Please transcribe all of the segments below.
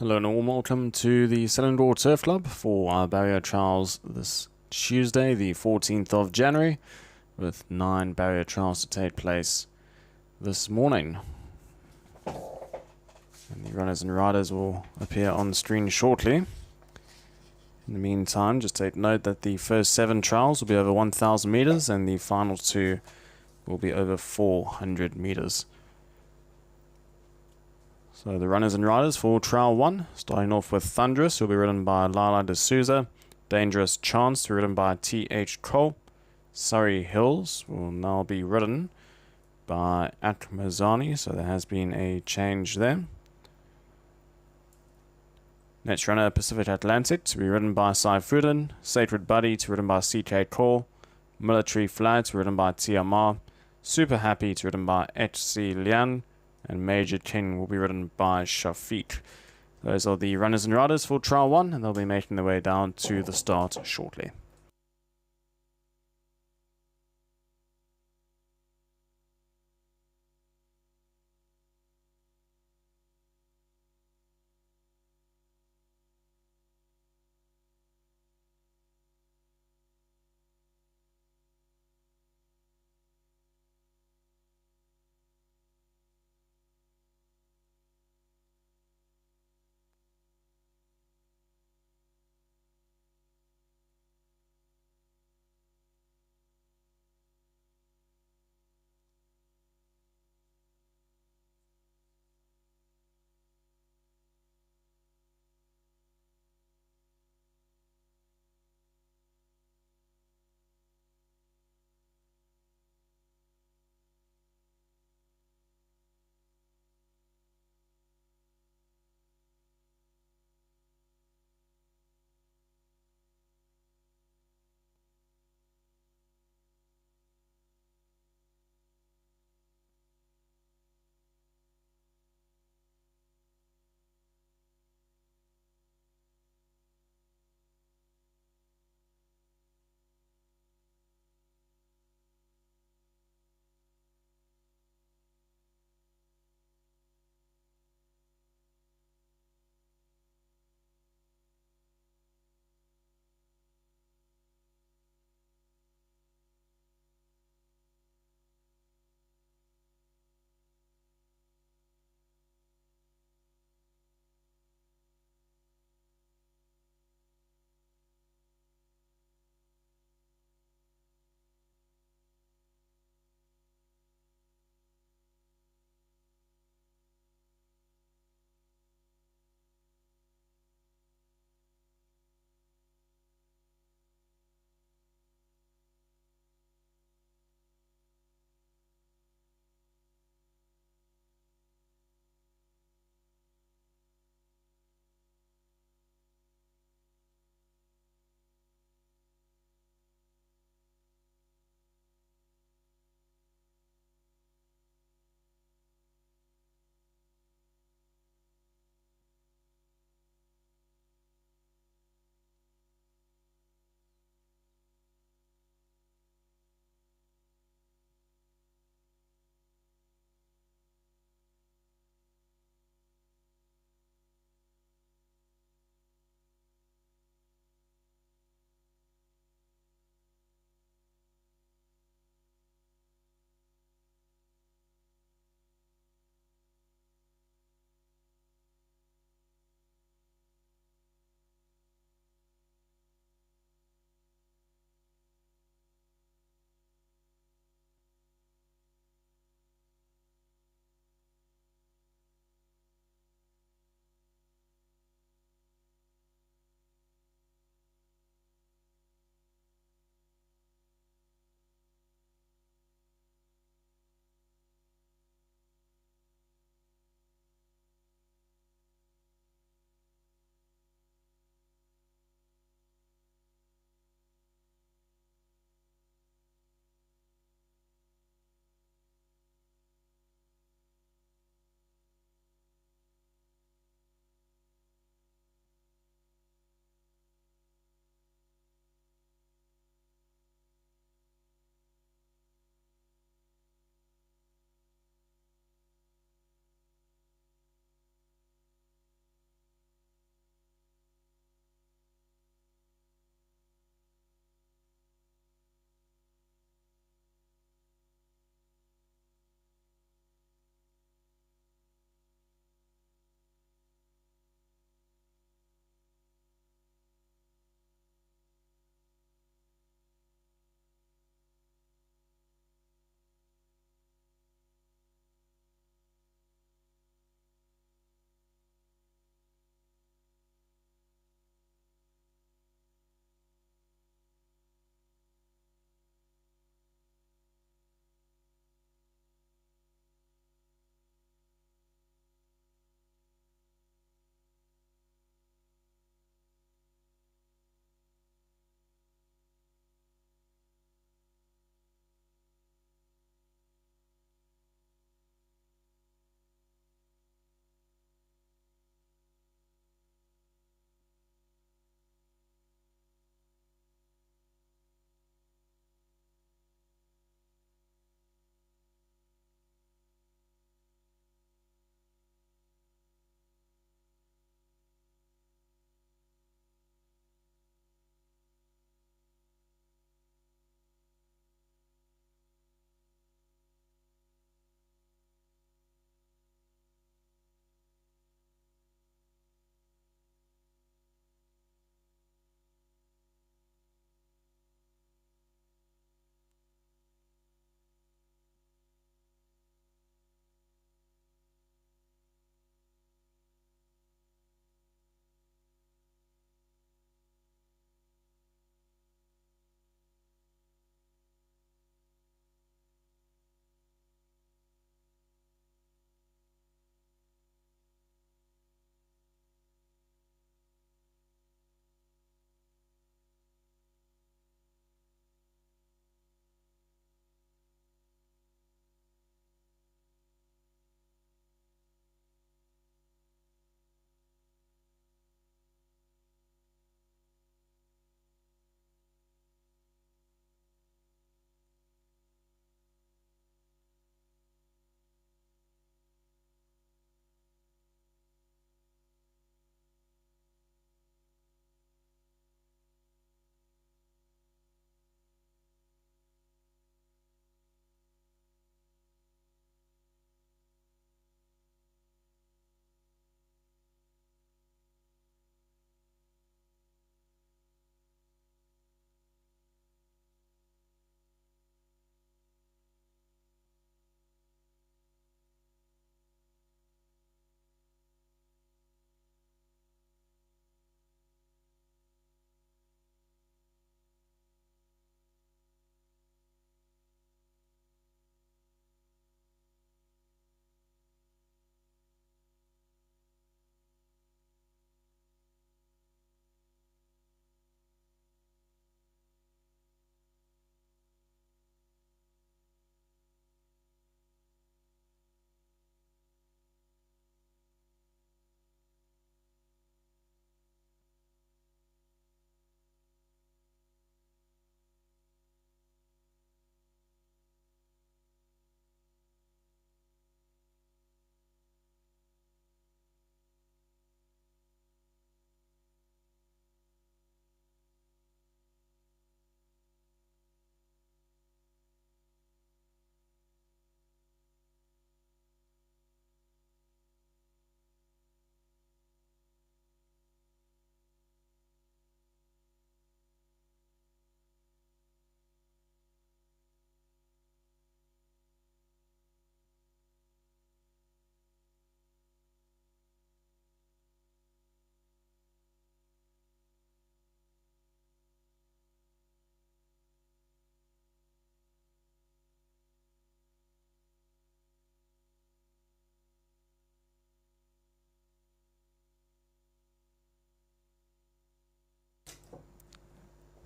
Hello and warm welcome to the Selangor Turf Club for our barrier trials this Tuesday, the 14th of January, with 9 barrier trials to take place this morning. And the runners and riders will appear on the screen shortly. In the meantime, just take note that the first 7 trials will be over 1,000 meters and the final 2 will be over 400 meters. So the runners and riders for trial 1, starting off with Thunderous, who will be ridden by Lala de Souza. Dangerous Chance, to be ridden by T.H. Cole. Surrey Hills will now be ridden by Atmazani, so there has been a change there. Next runner, Pacific Atlantic, to be ridden by Saifuddin. Sacred Buddy, to be ridden by C.K. Cole. Military Flag, to be ridden by Tiamar. Super Happy, to be ridden by H.C. Lian. And Major King will be ridden by Shafiq. Those are the runners and riders for trial 1, and they'll be making their way down to the start shortly.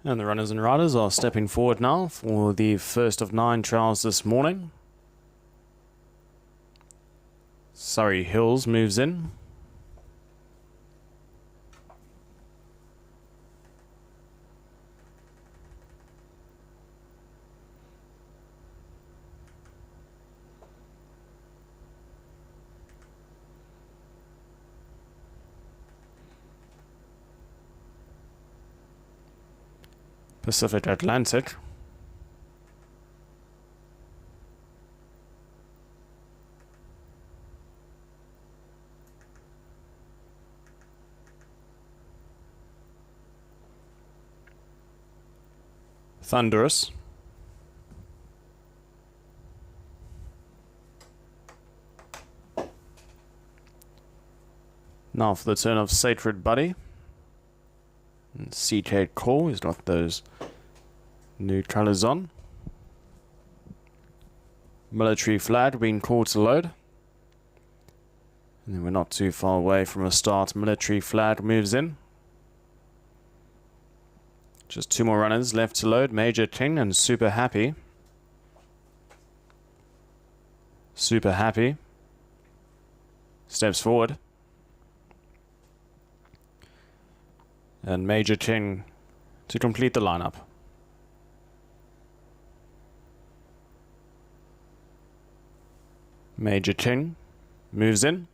And the runners and riders are stepping forward now for the first of 9 trials this morning. Surrey Hills moves in. Pacific Atlantic. Thunderous. Now for the turn of Sacred Buddy. And CJ Call, he's got those new colours on. Military Flag being called to load. And then we're not too far away from a start. Military Flag moves in. Just 2 more runners left to load. Major King and Super Happy. Super Happy steps forward. And Major King to complete the lineup. Major King moves in.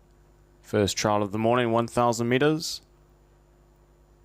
First trial of the morning, 1,000 meters.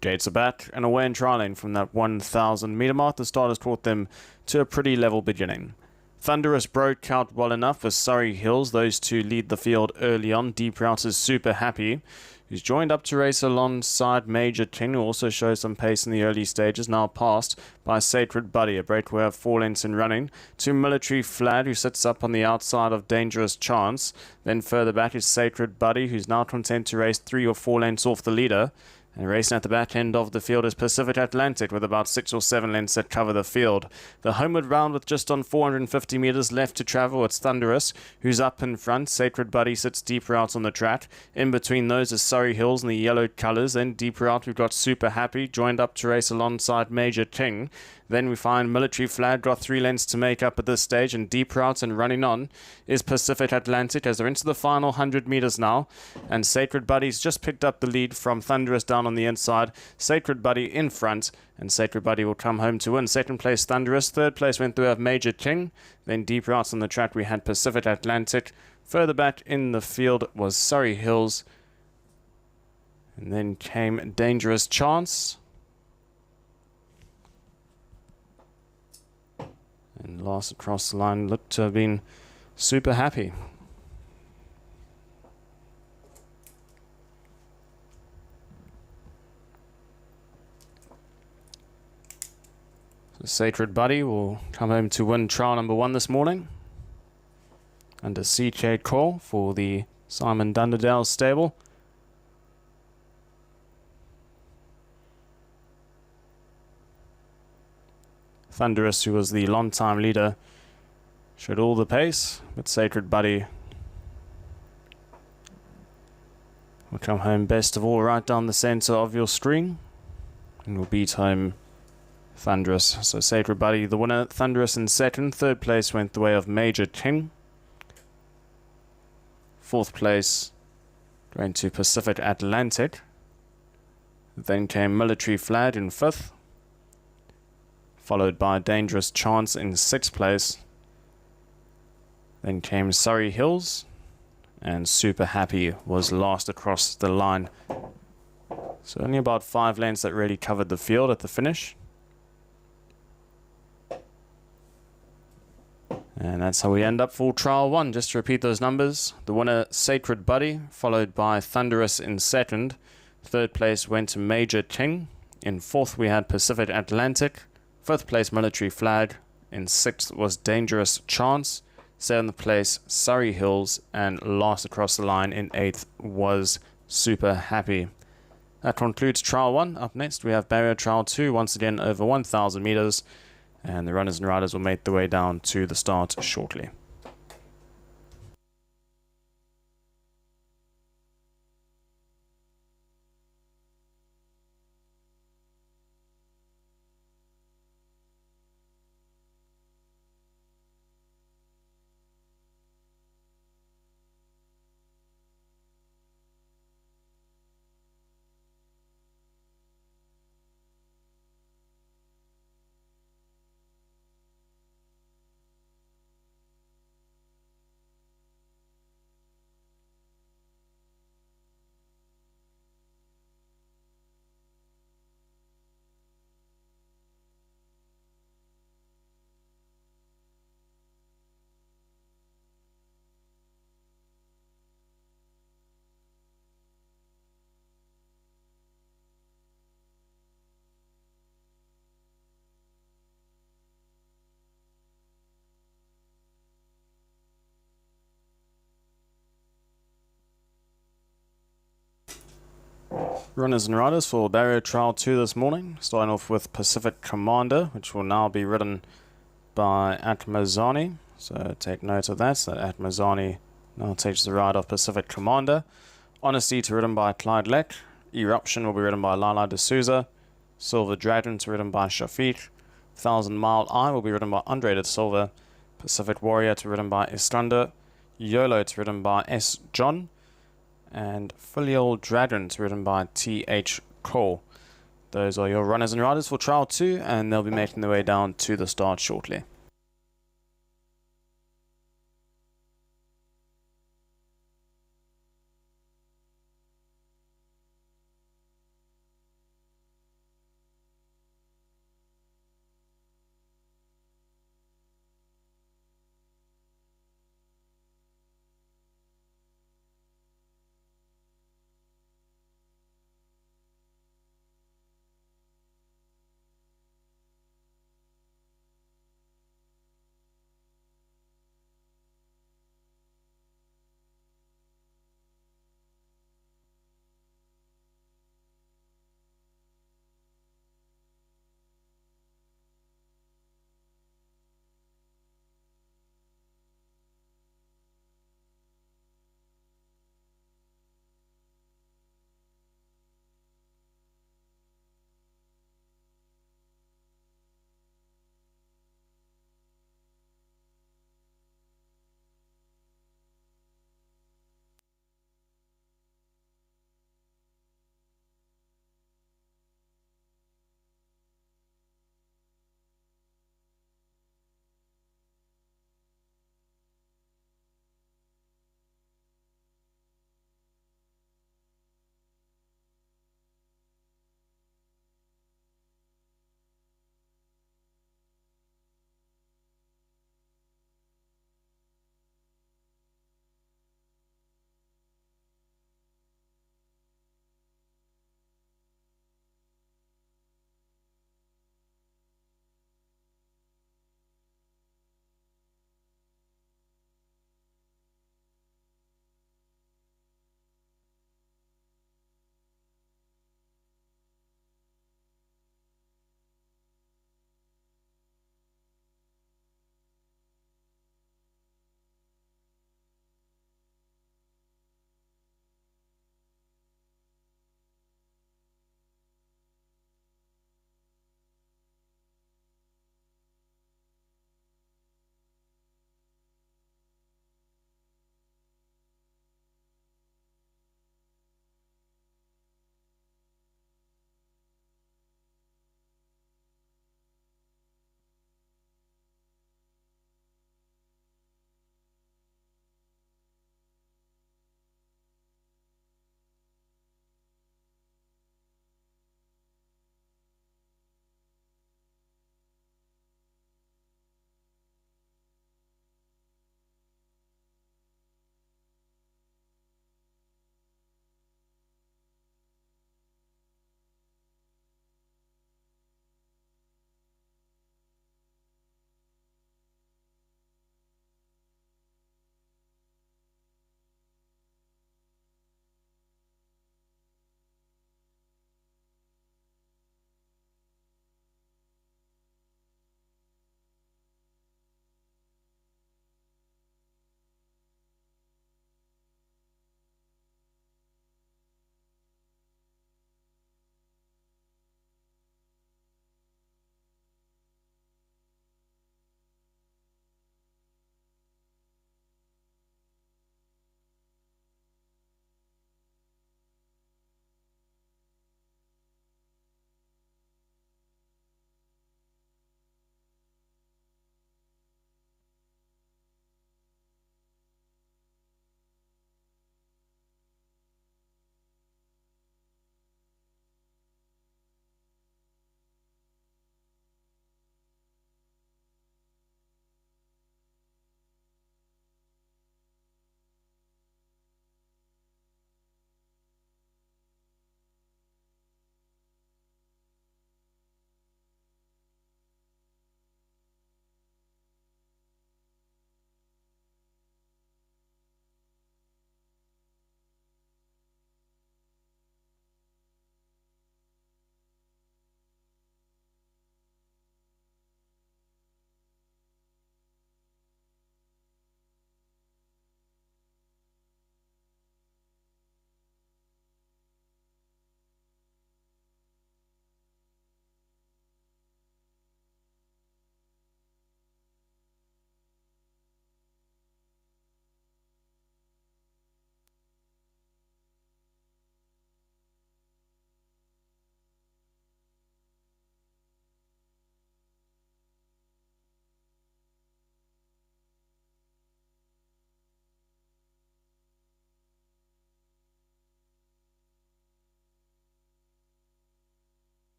Gates are back and away and trialing from that 1,000 meter mark. The starters taught them to a pretty level beginning. Thunderous broke out well enough for Surrey Hills. Those two lead the field early on. Deep Route is Super Happy, who's joined up to race alongside Major King, who also shows some pace in the early stages, now passed by Sacred Buddy, a breakaway of 4 lengths in running, to Military Flag, who sits up on the outside of Dangerous Chance. Then further back is Sacred Buddy, who's now content to race 3 or 4 lengths off the leader. And racing at the back end of the field is Pacific Atlantic with about 6 or 7 lengths that cover the field. The homeward round with just on 450 metres left to travel, it's Thunderous, who's up in front. Sacred Buddy sits deeper out on the track. In between those is Surrey Hills in the yellow colours. Then deeper out we've got Super Happy, joined up to race alongside Major King. Then we find Military Flag got 3 lengths to make up at this stage, and deep route and running on is Pacific Atlantic as they're into the final 100 meters now. And Sacred Buddy's just picked up the lead from Thunderous down on the inside. Sacred Buddy in front, and Sacred Buddy will come home to win. Second place Thunderous, third place went through of Major King. Then deep routes on the track we had Pacific Atlantic. Further back in the field was Surrey Hills, and then came Dangerous Chance. And last across the line looked to have been Super Happy. So Sacred Buddy will come home to win trial number 1 this morning under CJ Call for the Simon Dunderdale stable. Thunderous, who was the long-time leader, showed all the pace, but Sacred Buddy will come home best of all right down the centre of your screen and will beat home Thunderous. So Sacred Buddy the winner, Thunderous in second. Third place went the way of Major King. Fourth place going to Pacific Atlantic. Then came Military Flag in fifth, followed by Dangerous Chance in 6th place. Then came Surrey Hills, and Super Happy was last across the line. So only about 5 lengths that really covered the field at the finish. And that's how we end up for trial 1. Just to repeat those numbers: the winner Sacred Buddy, followed by Thunderous in second. Third place went to Major King. In fourth we had Pacific Atlantic. Fifth place Military Flag. In 6th was Dangerous Chance. 7th place Surrey Hills. And last across the line in 8th was Super Happy. That concludes trial 1. Up next we have barrier trial 2, once again over 1,000 meters. And the runners and riders will make their way down to the start shortly. Runners and riders for Barrier Trial 2 this morning, starting off with Pacific Commander, which will now be ridden by Atmazani. So take note of that, so Atmazani now takes the ride of Pacific Commander. Honesty to be ridden by Clyde Leck. Eruption will be ridden by Lala D'Souza. Silver Dragon to be ridden by Shafiq. 1000 Mile Eye will be ridden by Andre de Silva. Pacific Warrior to be ridden by Iskander. YOLO to be ridden by S. John. And Filial Dragon to be ridden by T.H. Cole. Those are your runners and riders for Trial 2, and they'll be making their way down to the start shortly.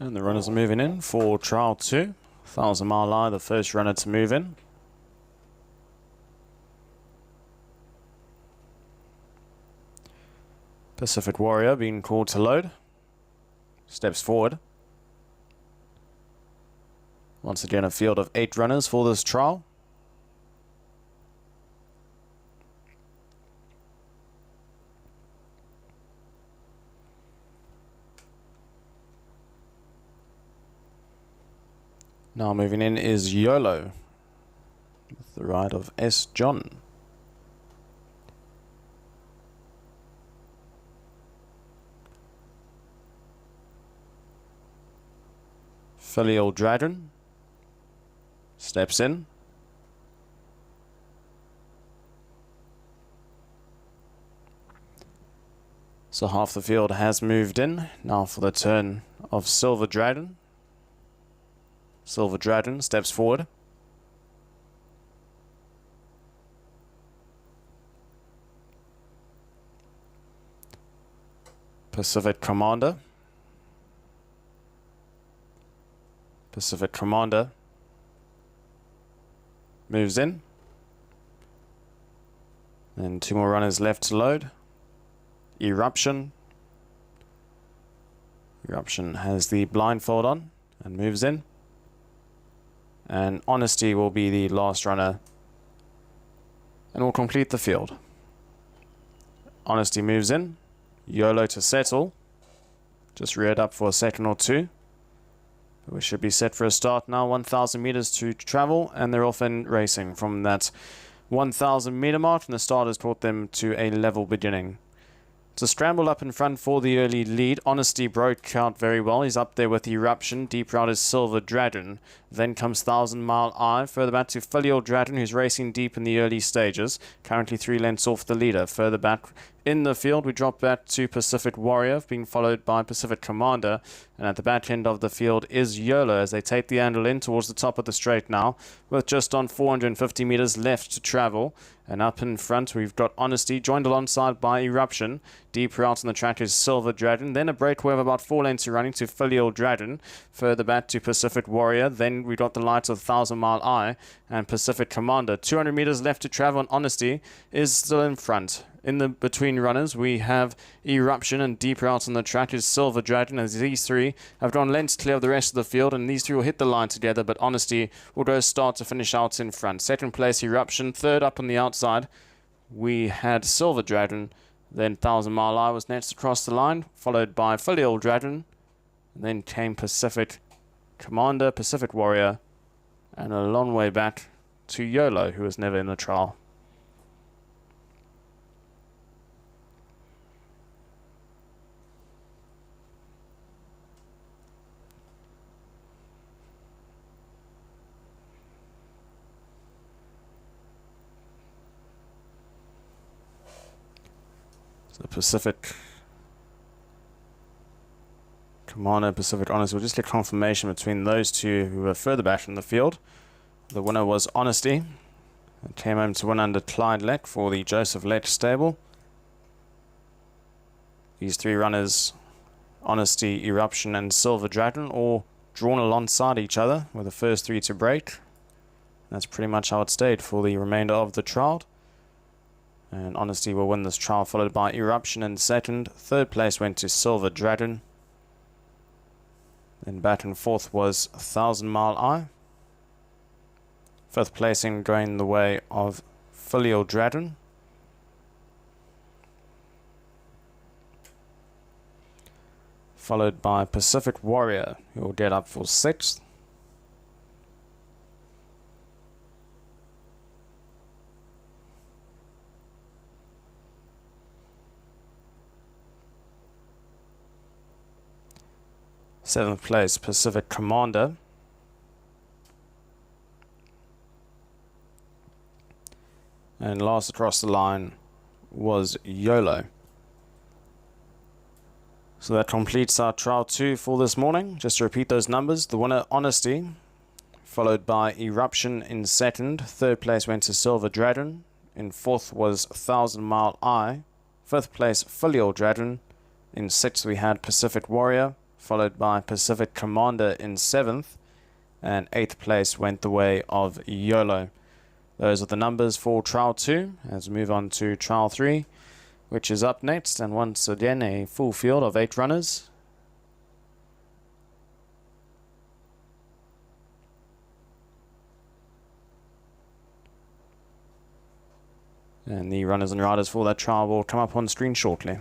And the runners are moving in for trial 2. 1000 Mile Eye, the first runner to move in. Pacific Warrior being called to load. Steps forward. Once again, a field of 8 runners for this trial. Now moving in is YOLO, with the ride of S. John. Filial Dragon steps in. So half the field has moved in. Now for the turn of Silver Dragon. Silver Dragon steps forward. Pacific Commander. Pacific Commander moves in. And 2 more runners left to load. Eruption. Eruption has the blindfold on and moves in. And Honesty will be the last runner and will complete the field. Honesty moves in. YOLO to settle. Just reared up for a second or two. We should be set for a start now. 1,000 meters to travel, and they're off and racing from that 1,000 meter mark, and the start has brought them to a level beginning. It's a scramble up in front for the early lead. Honesty broke out very well. He's up there with Eruption. Deep route is Silver Dragon. Then comes 1000 Mile Eye. Further back to Filial Dragon, who's racing deep in the early stages. Currently 3 lengths off the leader. Further back in the field, we drop back to Pacific Warrior, being followed by Pacific Commander. And at the back end of the field is YOLO as they take the handle in towards the top of the straight now, with just on 450 meters left to travel. And up in front, we've got Honesty, joined alongside by Eruption. Deep route on the track is Silver Dragon. Then a breakaway of about 4 lengths running to Filial Dragon. Further back to Pacific Warrior. Then we got the lights of 1000 Mile Eye and Pacific Commander. 200 meters left to travel, and Honesty is still in front. In the between runners, we have Eruption, and deep route on the track is Silver Dragon, as these 3 have gone lengths clear of the rest of the field, and these 3 will hit the line together, but Honesty will go start to finish out in front. Second place, Eruption. Third up on the outside, we had Silver Dragon. Then 1000 Mile Eye was next across the line, followed by Filial Dragon. And then came Pacific Commander, Pacific Warrior, and a long way back to YOLO, who was never in the trial. So Pacific Commander, Pacific Honesty. We'll just get confirmation between those 2 who were further back in the field. The winner was Honesty. It came home to win under Clyde Leck for the Joseph Leck stable. These 3 runners, Honesty, Eruption, and Silver Dragon, all drawn alongside each other, with the first 3 to break. That's pretty much how it stayed for the remainder of the trial. And Honesty will win this trial, followed by Eruption in second. Third place went to Silver Dragon. Then back and forth was 1000 Mile Eye. Fifth placing going the way of Filial Dragon. Followed by Pacific Warrior, who will get up for 6th. Seventh place, Pacific Commander. And last across the line was YOLO. So that completes our trial 2 for this morning. Just to repeat those numbers, the winner, Honesty, followed by Eruption in second. Third place went to Silver Dragon. In fourth was 1000 Mile Eye. Fifth place, Filial Dragon. In sixth we had Pacific Warrior. followed by Pacific Commander in 7th, and 8th place went the way of YOLO. Those are the numbers for Trial 2, as we move on to Trial 3, which is up next, and once again a full field of 8 runners. And the runners and riders for that trial will come up on screen shortly.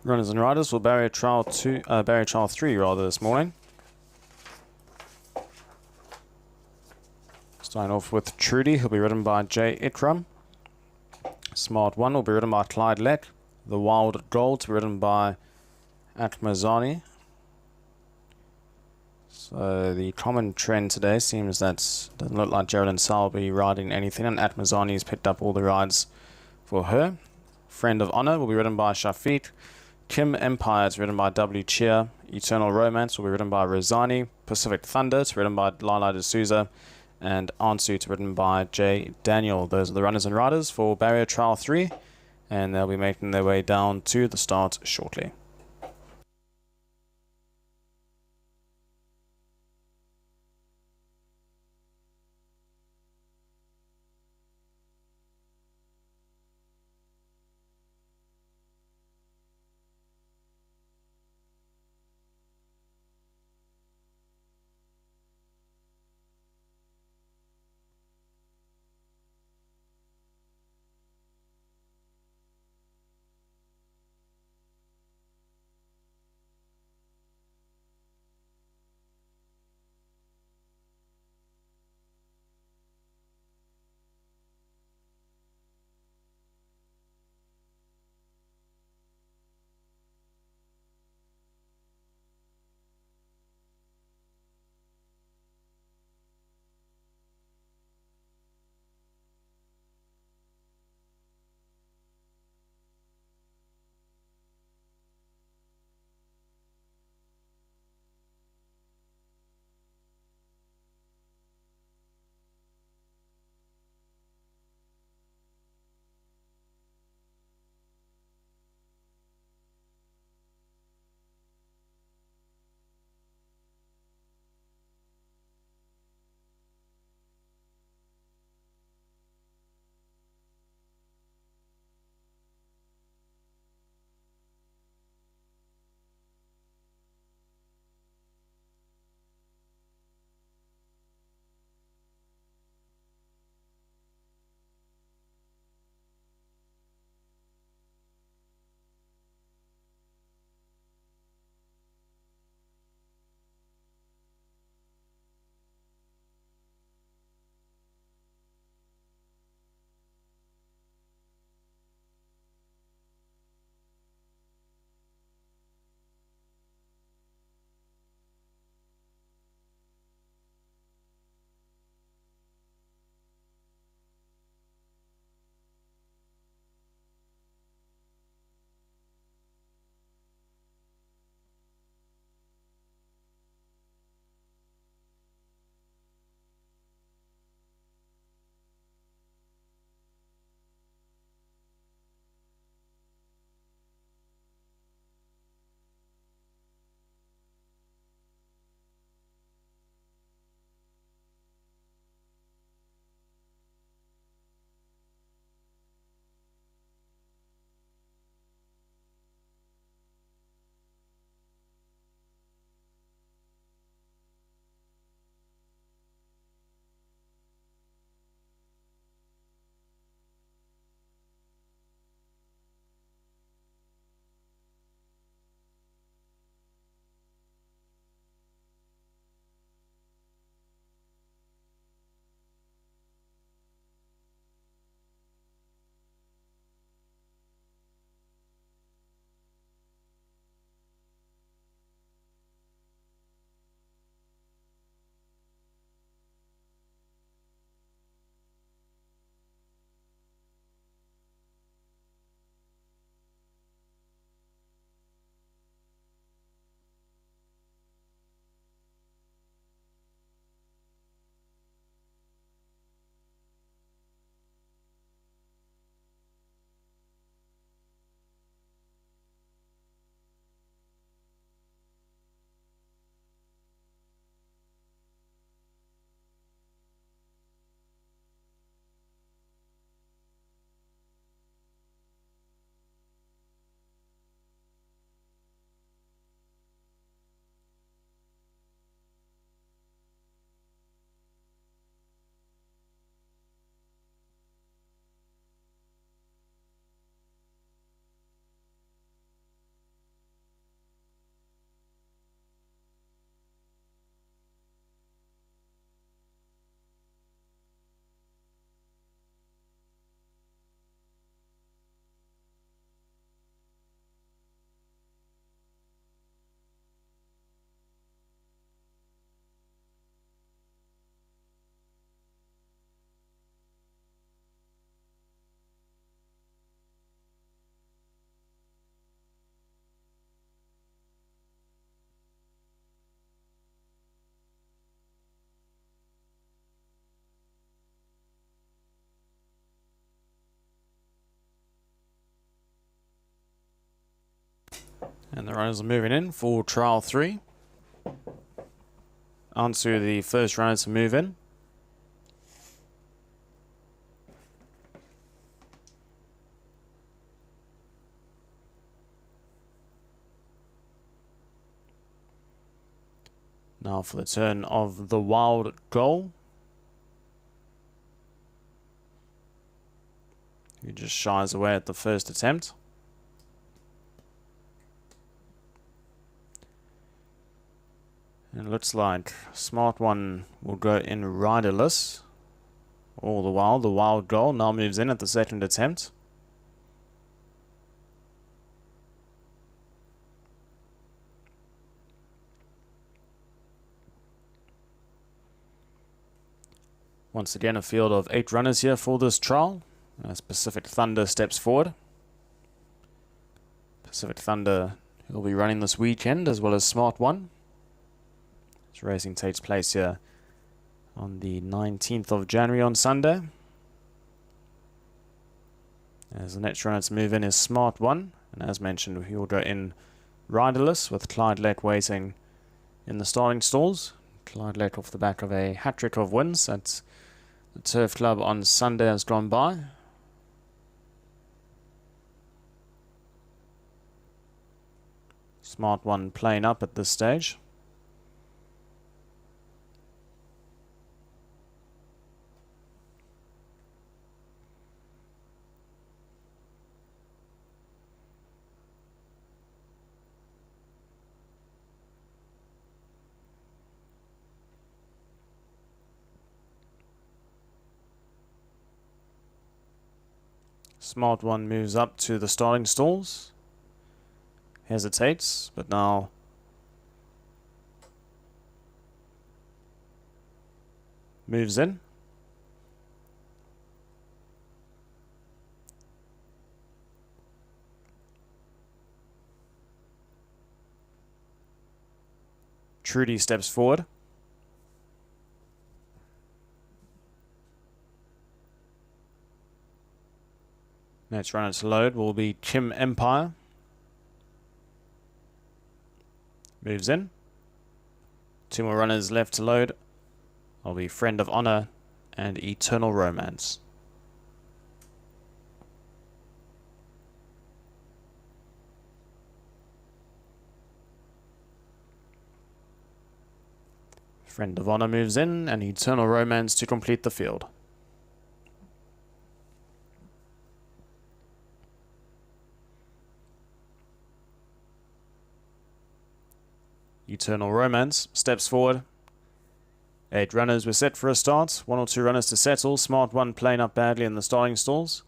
Runners and riders for Barrier Trial 3 rather this morning. Starting off with Trudy, he'll be ridden by Jay Ikram. Smart 1 will be ridden by Clyde Leck. The Wild Gold to be ridden by Atmazani. So the common trend today seems that doesn't look like Geraldine Sal will be riding anything, and Atmazani's picked up all the rides for her. Friend of Honor will be ridden by Shafiq. Kim Empire is ridden by W. Cheer. Eternal Romance will be ridden by Rosani. Pacific Thunder is ridden by Lala D'Souza. And Ansu is ridden by J. Daniel. Those are the runners and riders for Barrier Trial 3. And they'll be making their way down to the start shortly. And the runners are moving in for trial 3. Onto the first runner to move in. Now for the turn of the Wild Goal. He just shies away at the first attempt. And it looks like Smart One will go in riderless. All the while, the Wild Goal now moves in at the second attempt. Once again, a field of 8 runners here for this trial. As Pacific Thunder steps forward. Pacific Thunder will be running this weekend, as well as Smart One. This racing takes place here on the 19th of January on Sunday. As the next runner to move in is Smart One. And as mentioned, he will go in riderless with Clyde Lake waiting in the starting stalls. Clyde Lake off the back of a hat-trick of wins at the Turf Club on Sunday has gone by. Smart One playing up at this stage. Smart One moves up to the starting stalls. Hesitates, but now moves in. Trudy steps forward. Next runner to load will be Kim Empire. Moves in. 2 more runners left to load. Will be Friend of Honor and Eternal Romance. Friend of Honor moves in and Eternal Romance to complete the field. Eternal Romance steps forward. 8 runners were set for a start. 1 or 2 runners to settle. Smart One playing up badly in the starting stalls.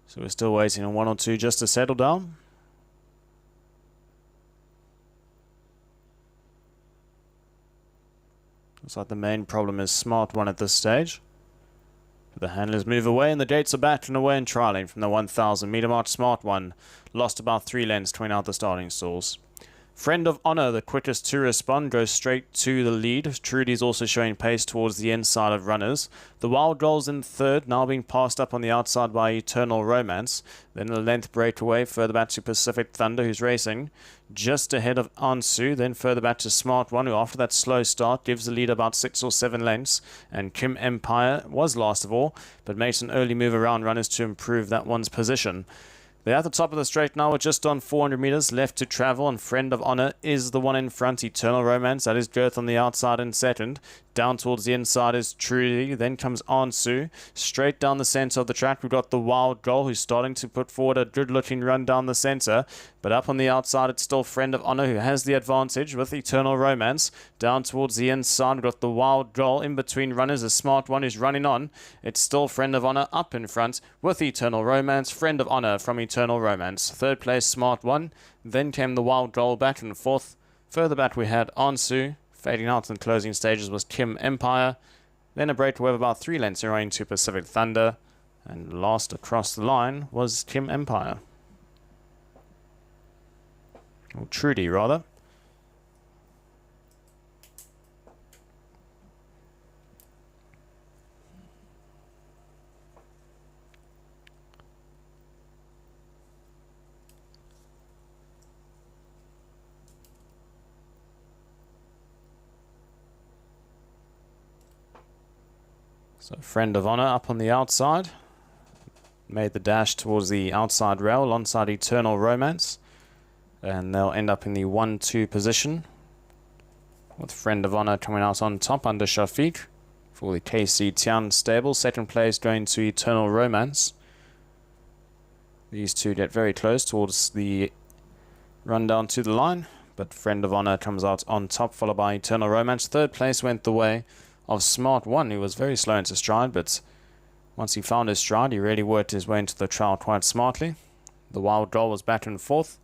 So we're still waiting on 1 or 2 just to settle down. Looks like the main problem is Smart One at this stage. The handlers move away and the dates are back and away and trialing from the 1,000 meter mark. Smart One lost about 3 lengths to win out the starting stalls. Friend of Honor, the quickest to respond, goes straight to the lead. Trudy's also showing pace towards the inside of runners. The Wild Goal's in third, now being passed up on the outside by Eternal Romance. Then a length breakaway further back to Pacific Thunder, who's racing just ahead of Ansu. Then further back to Smart One, who after that slow start gives the lead about 6 or 7 lengths. And Kim Empire was last of all, but makes an early move around runners to improve that one's position. They're at the top of the straight now with just on 400 meters left to travel, and Friend of Honor is the one in front. Eternal Romance, that is Girth on the outside in second. Down towards the inside is Trudy, then comes Ansu. Straight down the centre of the track, we've got the Wild Goal, who's starting to put forward a good-looking run down the centre. But up on the outside, it's still Friend of Honor, who has the advantage with Eternal Romance. Down towards the inside, we've got the Wild Goal. In between runners, a Smart One who's running on. It's still Friend of Honor up in front with Eternal Romance. Friend of Honor from Eternal Romance. Third place, Smart One. Then came the Wild Goal back and forth. Further back, we had Ansu. Fading out in the closing stages was Kim Empire. Then a breakaway of about 3 lengths away to Pacific Thunder. And last across the line was Kim Empire. Or Trudy, rather. So Friend of Honor up on the outside. Made the dash towards the outside rail alongside Eternal Romance. And they'll end up in the 1-2 position. With Friend of Honor coming out on top under Shafiq for the KC Tian stable. Second place going to Eternal Romance. These two get very close towards the run down to the line. But Friend of Honor comes out on top, followed by Eternal Romance. Third place went the way of Smart One, who was very slow into stride, but once he found his stride, he really worked his way into the trial quite smartly. The Wild Goal was back and forth.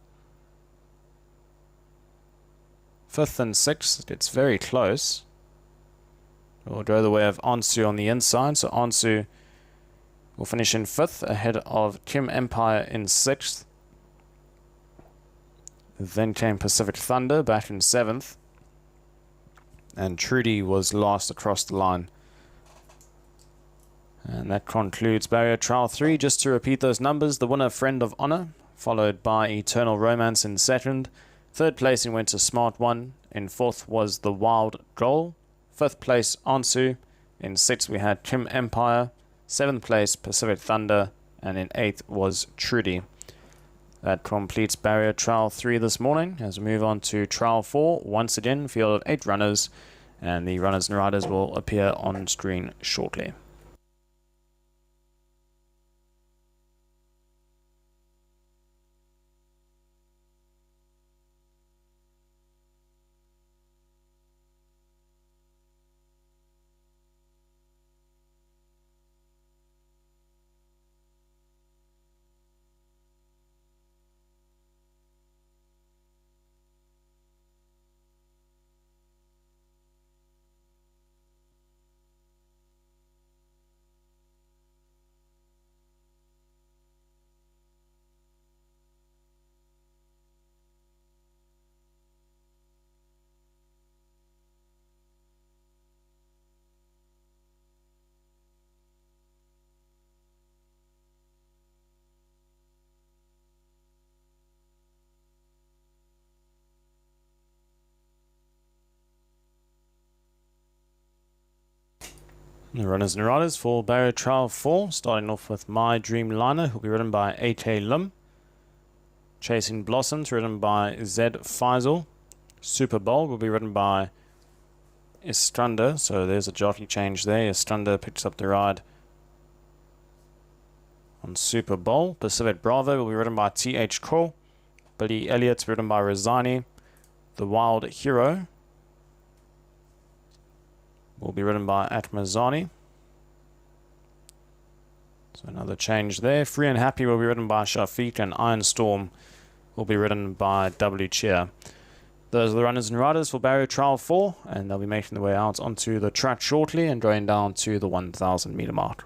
Fifth and sixth, it's very close. We'll go the way of Ansu on the inside, so Ansu will finish in fifth, ahead of Kim Empire in sixth. Then came Pacific Thunder back in seventh. And Trudy was last across the line. And that concludes Barrier Trial 3. Just to repeat those numbers, the winner, Friend of Honor, followed by Eternal Romance in second. Third placing went to Smart One. In fourth was the Wild Goal. Fifth place, Ansu. In sixth, we had Kim Empire. Seventh place, Pacific Thunder. And in eighth was Trudy. That completes Barrier Trial 3 this morning. As we move on to Trial 4, once again, field of 8 runners, and the runners and riders will appear on screen shortly. The runners and riders for Barrier Trial 4, starting off with My Dream Liner, who will be ridden by A.K. Lim. Chasing Blossoms, ridden by Zed Faisal. Super Bowl will be ridden by Estranda, so there's a jockey change there. Estranda picks up the ride on Super Bowl. Pacific Bravo will be ridden by T.H. Cole. Billy Elliott ridden by Razani. The Wild Hero will be ridden by Atmazani. So another change there. Free and Happy will be ridden by Shafiq, and Iron Storm will be ridden by W. Cheer. Those are the runners and riders for Barrier Trial 4, and they'll be making their way out onto the track shortly and going down to the 1,000 meter mark.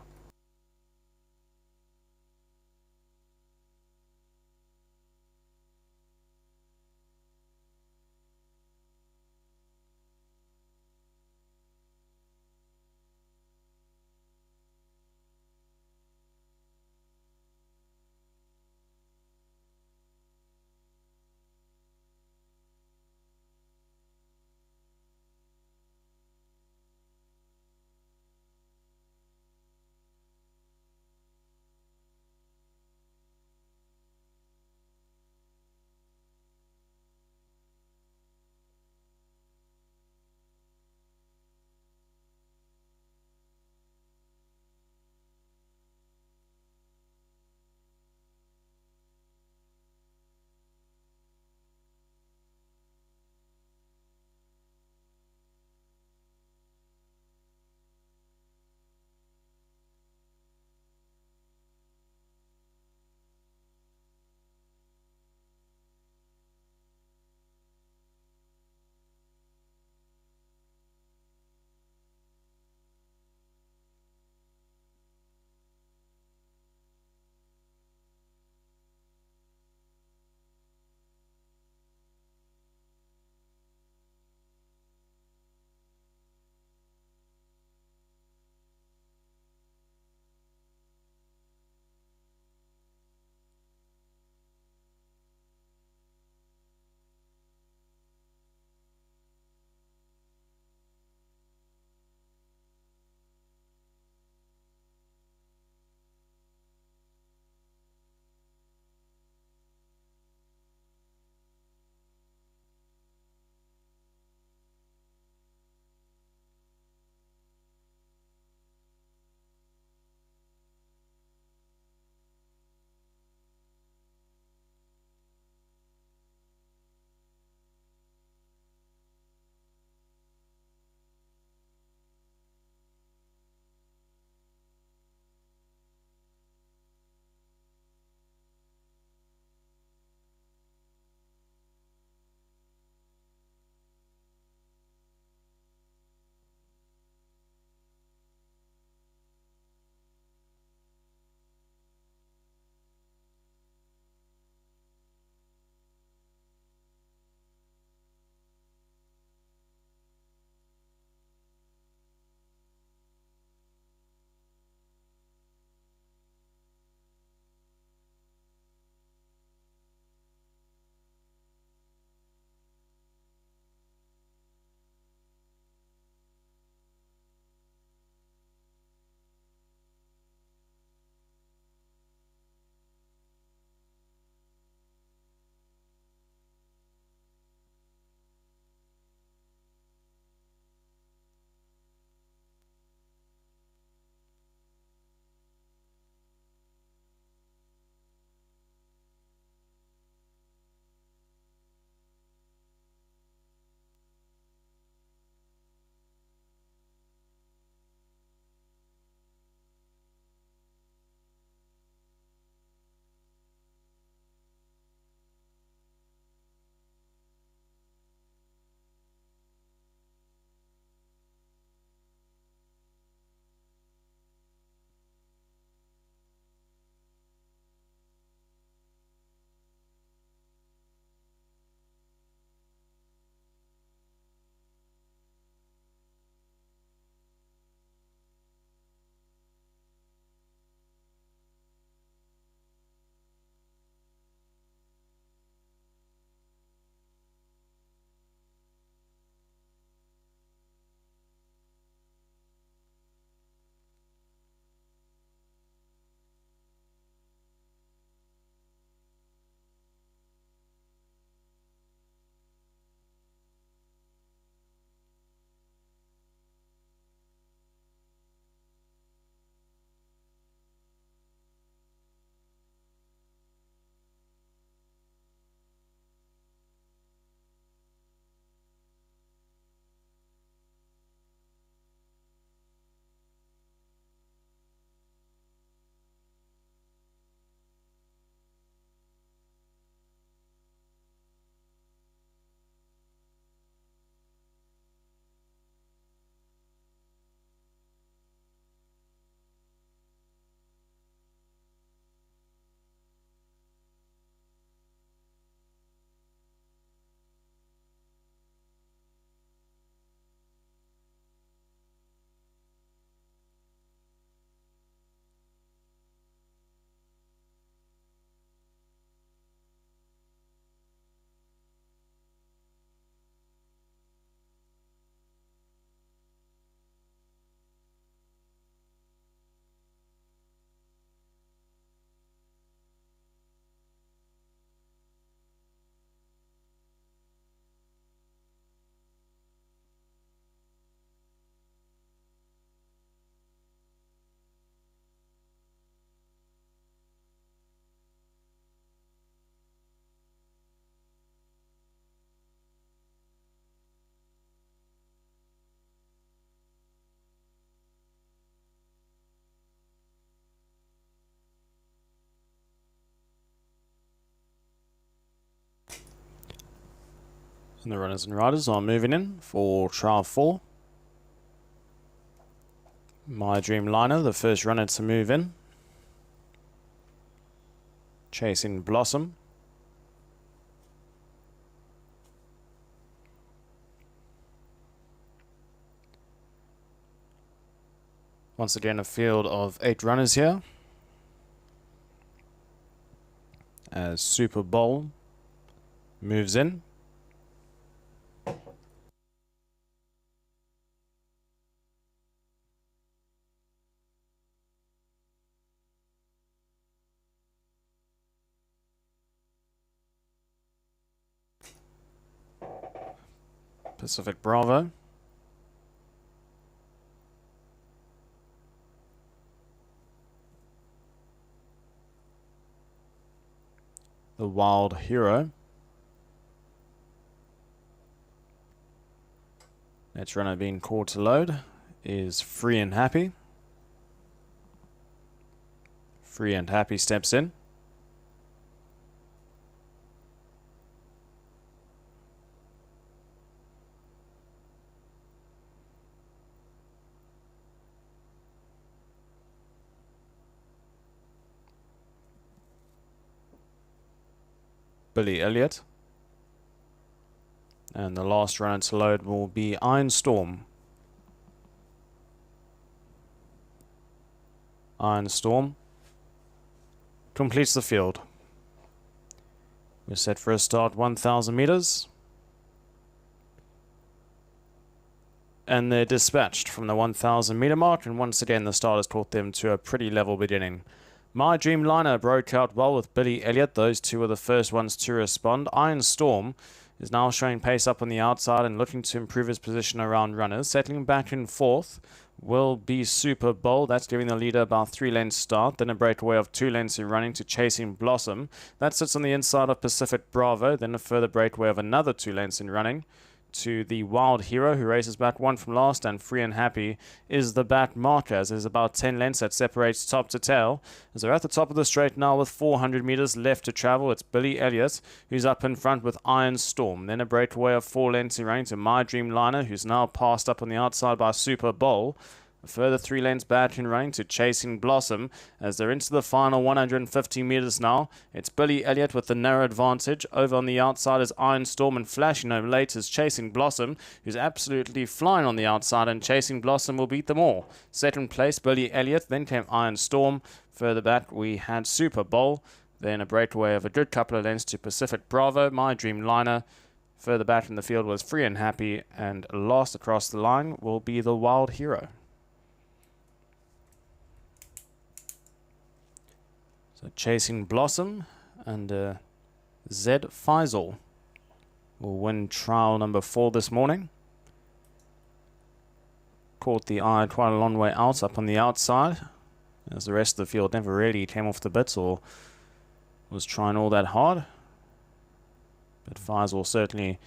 And the runners and riders are moving in for trial 4. My Dream Liner, the first runner to move in. Chasing Blossom. Once again, a field of 8 runners here. As Super Bowl moves in. Pacific Bravo. The Wild Hero. Next runner being called to load is Free and Happy. Free and Happy steps in. Billy Elliot. And the last runner to load will be Iron Storm. Iron Storm completes the field. We're set for a start 1,000 meters. And they're dispatched from the 1,000 meter mark, and once again the start has taught them to a pretty level beginning. My Dream Liner broke out well with Billy Elliot. Those two were the first ones to respond. Iron Storm is now showing pace up on the outside and looking to improve his position around runners. Settling back in 4th will be Super Bowl. That's giving the leader about 3 lengths start. Then a breakaway of 2 lengths in running to Chasing Blossom. That sits on the inside of Pacific Bravo. Then a further breakaway of another 2 lengths in running to the Wild Hero, who races back 1 from last, and Free and Happy is the back marker, as there's about 10 lengths that separates top to tail. As they're at the top of the straight now with 400 meters left to travel, it's Billy Elliot who's up in front with Iron Storm. Then a breakaway of 4 lengths in running to My Dream Liner, who's now passed up on the outside by Super Bowl. A further 3 lengths back in running to Chasing Blossom as they're into the final 150 meters now. It's Billy Elliot with the narrow advantage. Over on the outside is Iron Storm, and flashing home late is Chasing Blossom, who's absolutely flying on the outside, and Chasing Blossom will beat them all. Second place, Billy Elliot, then came Iron Storm. Further back we had Super Bowl, then a breakaway of a good couple of lengths to Pacific Bravo, My Dream Liner. Further back in the field was Free and Happy, and last across the line will be the Wild Hero. So Chasing Blossom and Zed Faisal will win trial number 4 this morning. Caught the eye quite a long way out up on the outside, as the rest of the field never really came off the bits or was trying all that hard. But Faisal certainly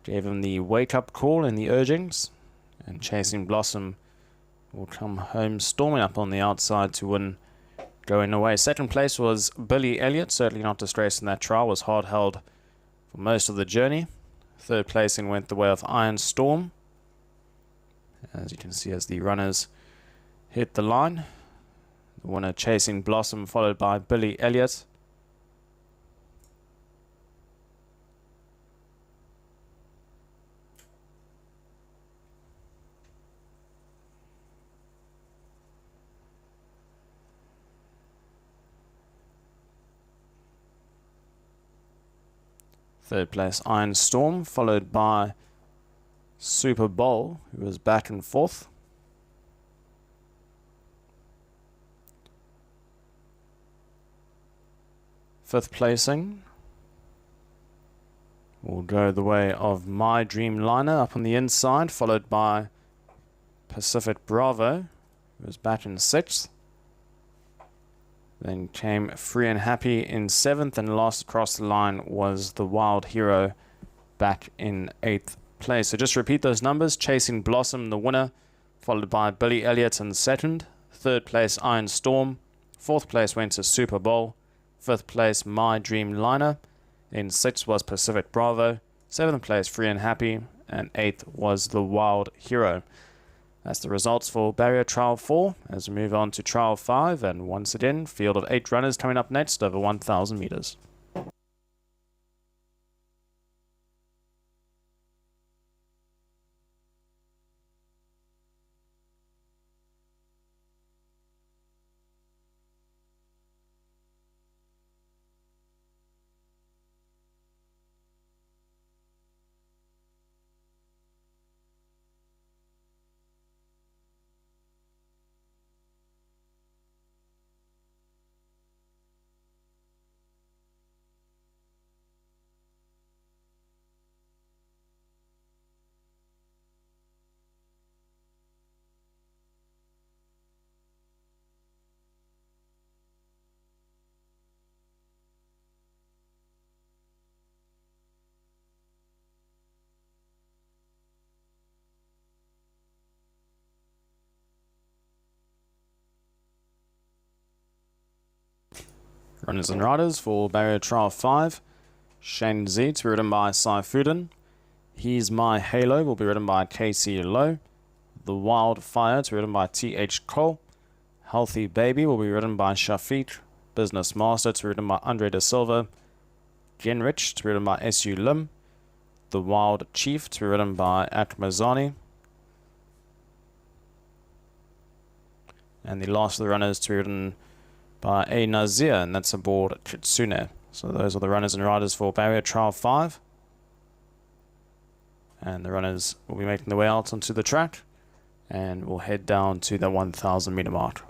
gave him the wake-up call in the urgings, and Chasing Blossom will come home storming up on the outside to win going away. Second place was Billy Elliot, certainly not disgraced in that trial, was hard held for most of the journey. Third placing went the way of Iron Storm, as you can see as the runners hit the line. The winner Chasing Blossom, followed by Billy Elliot. Third place Iron Storm, followed by Super Bowl, who was back in 4th. Fifth placing will go the way of My Dream Liner up on the inside, followed by Pacific Bravo, who was back in 6th. Then came Free and Happy in 7th, and last across the line was the Wild Hero back in 8th place. So just repeat those numbers. Chasing Blossom, the winner, followed by Billy Elliot in 2nd. 3rd place, Iron Storm. 4th place went to Super Bowl. 5th place, My Dream Liner. In 6th was Pacific Bravo. 7th place, Free and Happy, and 8th was The Wild Hero. That's the results for Barrier Trial 4, as we move on to Trial 5, and once again, field of 8 runners coming up next over 1,000 meters. Runners and riders for Barrier Trial 5. Shane Z to be ridden by Sai Fuden. He's My Halo will be ridden by KC Lowe. The Wildfire to be ridden by TH Cole. Healthy Baby will be ridden by Shafiq. Business Master to be ridden by Andre Da Silva. Genrich to be ridden by SU Lim. The Wild Chief to be ridden by Akmazani. And the last of the runners to be ridden by A Nazir, and that's aboard Kitsune. So those are the runners and riders for Barrier Trial 5. And the runners will be making their way out onto the track, and we'll head down to the 1,000 meter mark.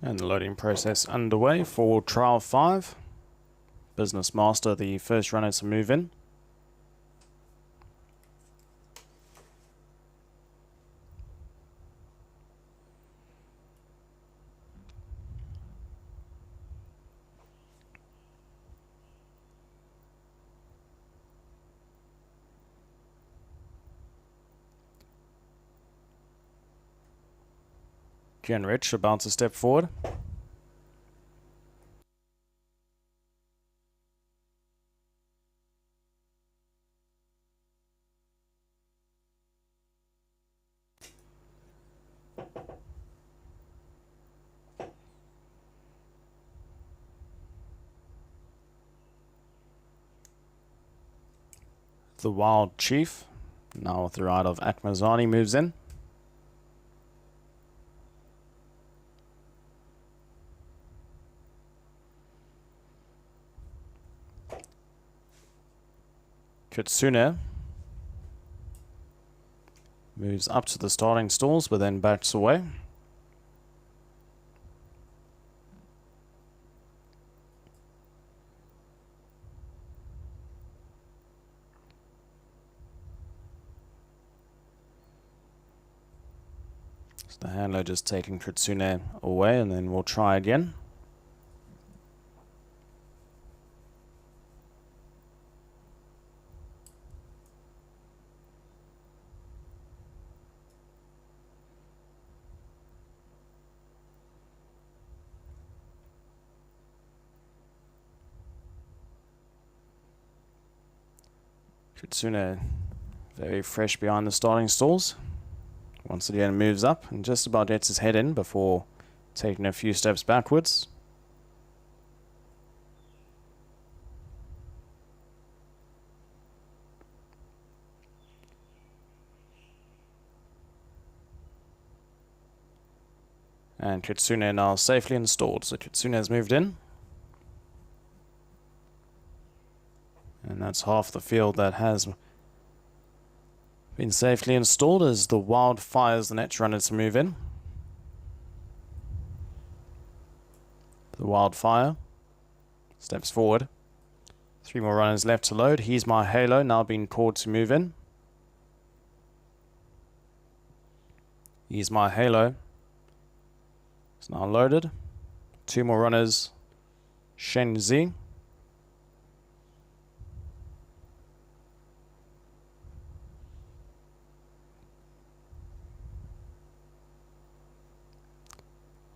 And the loading process underway for trial 5. Business Master, the first runner to move in. Genrich about to step forward. The Wild Chief, now with the ride of Atmazani, moves in. Kitsune moves up to the starting stalls but then backs away. So the handler just taking Kitsune away, and then we'll try again. Kitsune very fresh behind the starting stalls. Once again moves up and just about gets his head in before taking a few steps backwards. And Kitsune now safely installed. So Kitsune has moved in. And that's half the field that has been safely installed, as the Wildfire's the next runner to move in. The Wildfire steps forward. 3 more runners left to load. He's My Halo now being called to move in. He's My Halo. It's now loaded. 2 more runners. Shenzi.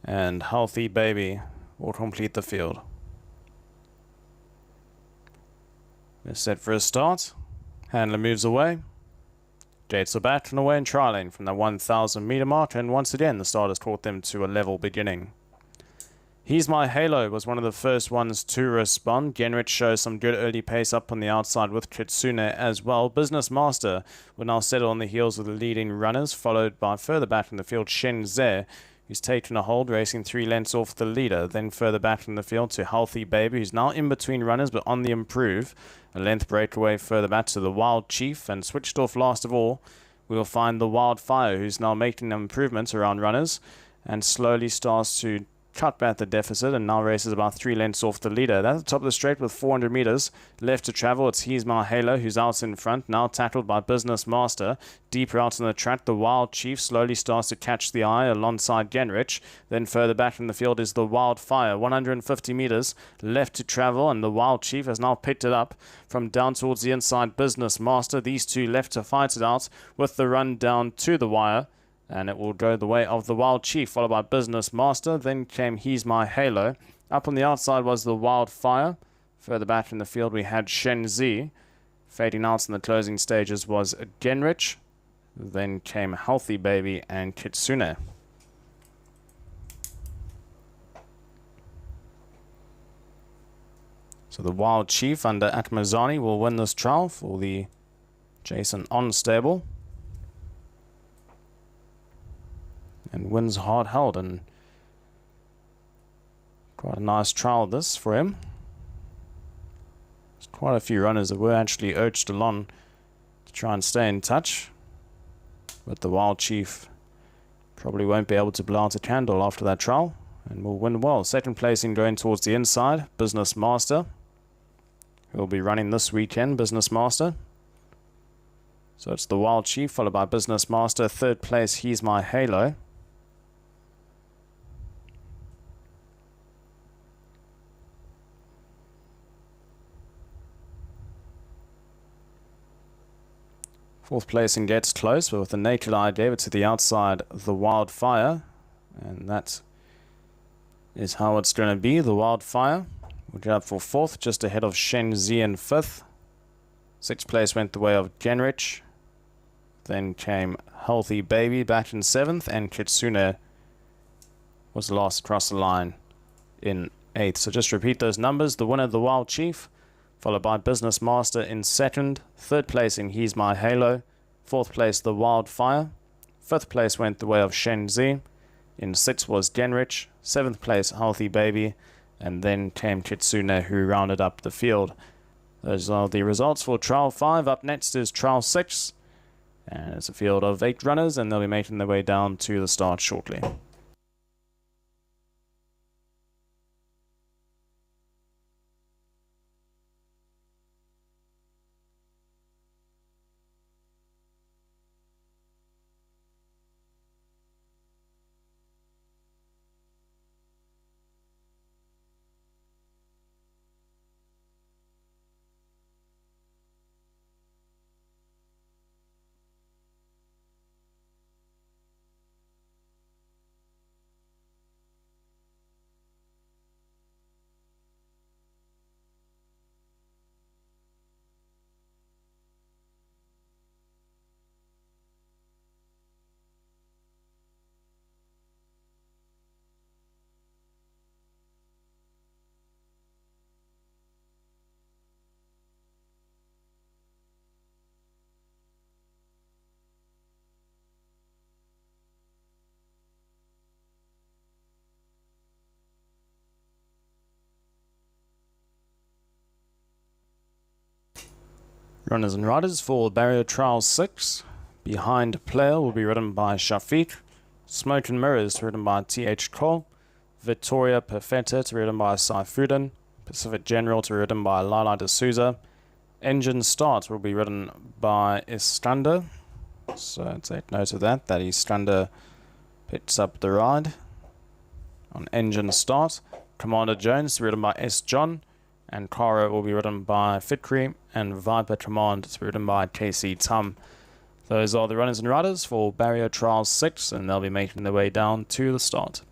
And Healthy Baby will complete the field. They're set for a start. Handler moves away. Gates are back and away and trialing from the 1,000 meter mark, and once again the starters taught them to a level beginning. He's My Halo was one of the first ones to respond. Genrich shows some good early pace up on the outside with Kitsune as well. Business Master will now settle on the heels of the leading runners, followed by further back in the field Shenze, who's taken a hold, racing 3 lengths off the leader. Then further back in the field to Healthy Baby, who's now in between runners but on the improve. A length breakaway further back to the Wild Chief, and switched off last of all, we'll find the Wildfire, who's now making improvements around runners and slowly starts to cut back the deficit and now races about 3 lengths off the leader. That's the top of the straight with 400 meters left to travel. It's He's My Halo who's out in front, now tackled by Business Master. Deeper out on the track, the Wild Chief slowly starts to catch the eye alongside Genrich. Then further back in the field is the Wildfire. 150 meters left to travel, and the Wild Chief has now picked it up from down towards the inside Business Master. These two left to fight it out with the run down to the wire. And it will go the way of the Wild Chief, followed by Business Master. Then came He's My Halo. Up on the outside was the Wildfire. Further back in the field we had Shenzi. Fading out in the closing stages was Genrich. Then came Healthy Baby and Kitsune. So the Wild Chief under Atmazani will win this trial for the Jason On stable. And wins hard held, and quite a nice trial this for him. There's quite a few runners that were actually urged along to try and stay in touch, but the Wild Chief probably won't be able to blow out a candle after that trial, and will win well. Second placing going towards the inside, Business Master, who will be running this weekend, Business Master. So it's the Wild Chief, followed by Business Master. Third place, He's My Halo. Fourth placing gets close, but with the naked eye gave it to the outside, the Wildfire. And that is how it's going to be, the Wildfire. We'll get up for fourth, just ahead of Shenzi in fifth. Sixth place went the way of Genrich. Then came Healthy Baby back in seventh, and Kitsune was last across the line in eighth. So just repeat those numbers. The winner, the Wild Chief, followed by Business Master in second. Third placing, He's My Halo. Fourth place, the Wildfire. Fifth place went the way of Shenzi. In sixth was Genrich. Seventh place, Healthy Baby. And then came Kitsune, who rounded up the field. Those are the results for Trial 5. Up next is Trial 6. And it's a field of 8 runners, and they'll be making their way down to the start shortly. Runners and riders for Barrier Trial 6. Behind Player will be ridden by Shafiq. Smoke and Mirrors ridden by T.H. Cole. Victoria Perfetta to be ridden by Saifuddin. Pacific General to be ridden by Lala D'Souza. Engine Start will be ridden by Iskander. So take note of that Iskander picks up the ride on Engine Start. Commander Jones to be ridden by S. John. And Kara will be ridden by Fikri, and Viper Command to be ridden by KC Tum. Those are the runners and riders for Barrier Trial 6, and they'll be making their way down to the start.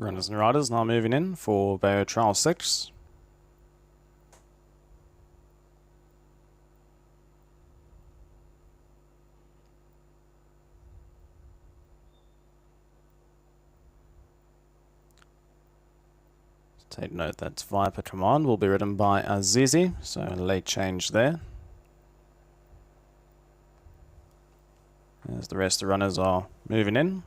Runners and riders now moving in for Bayo Trial 6. Take note that Viper Command will be ridden by Azizi, so a late change there. As the rest of the runners are moving in.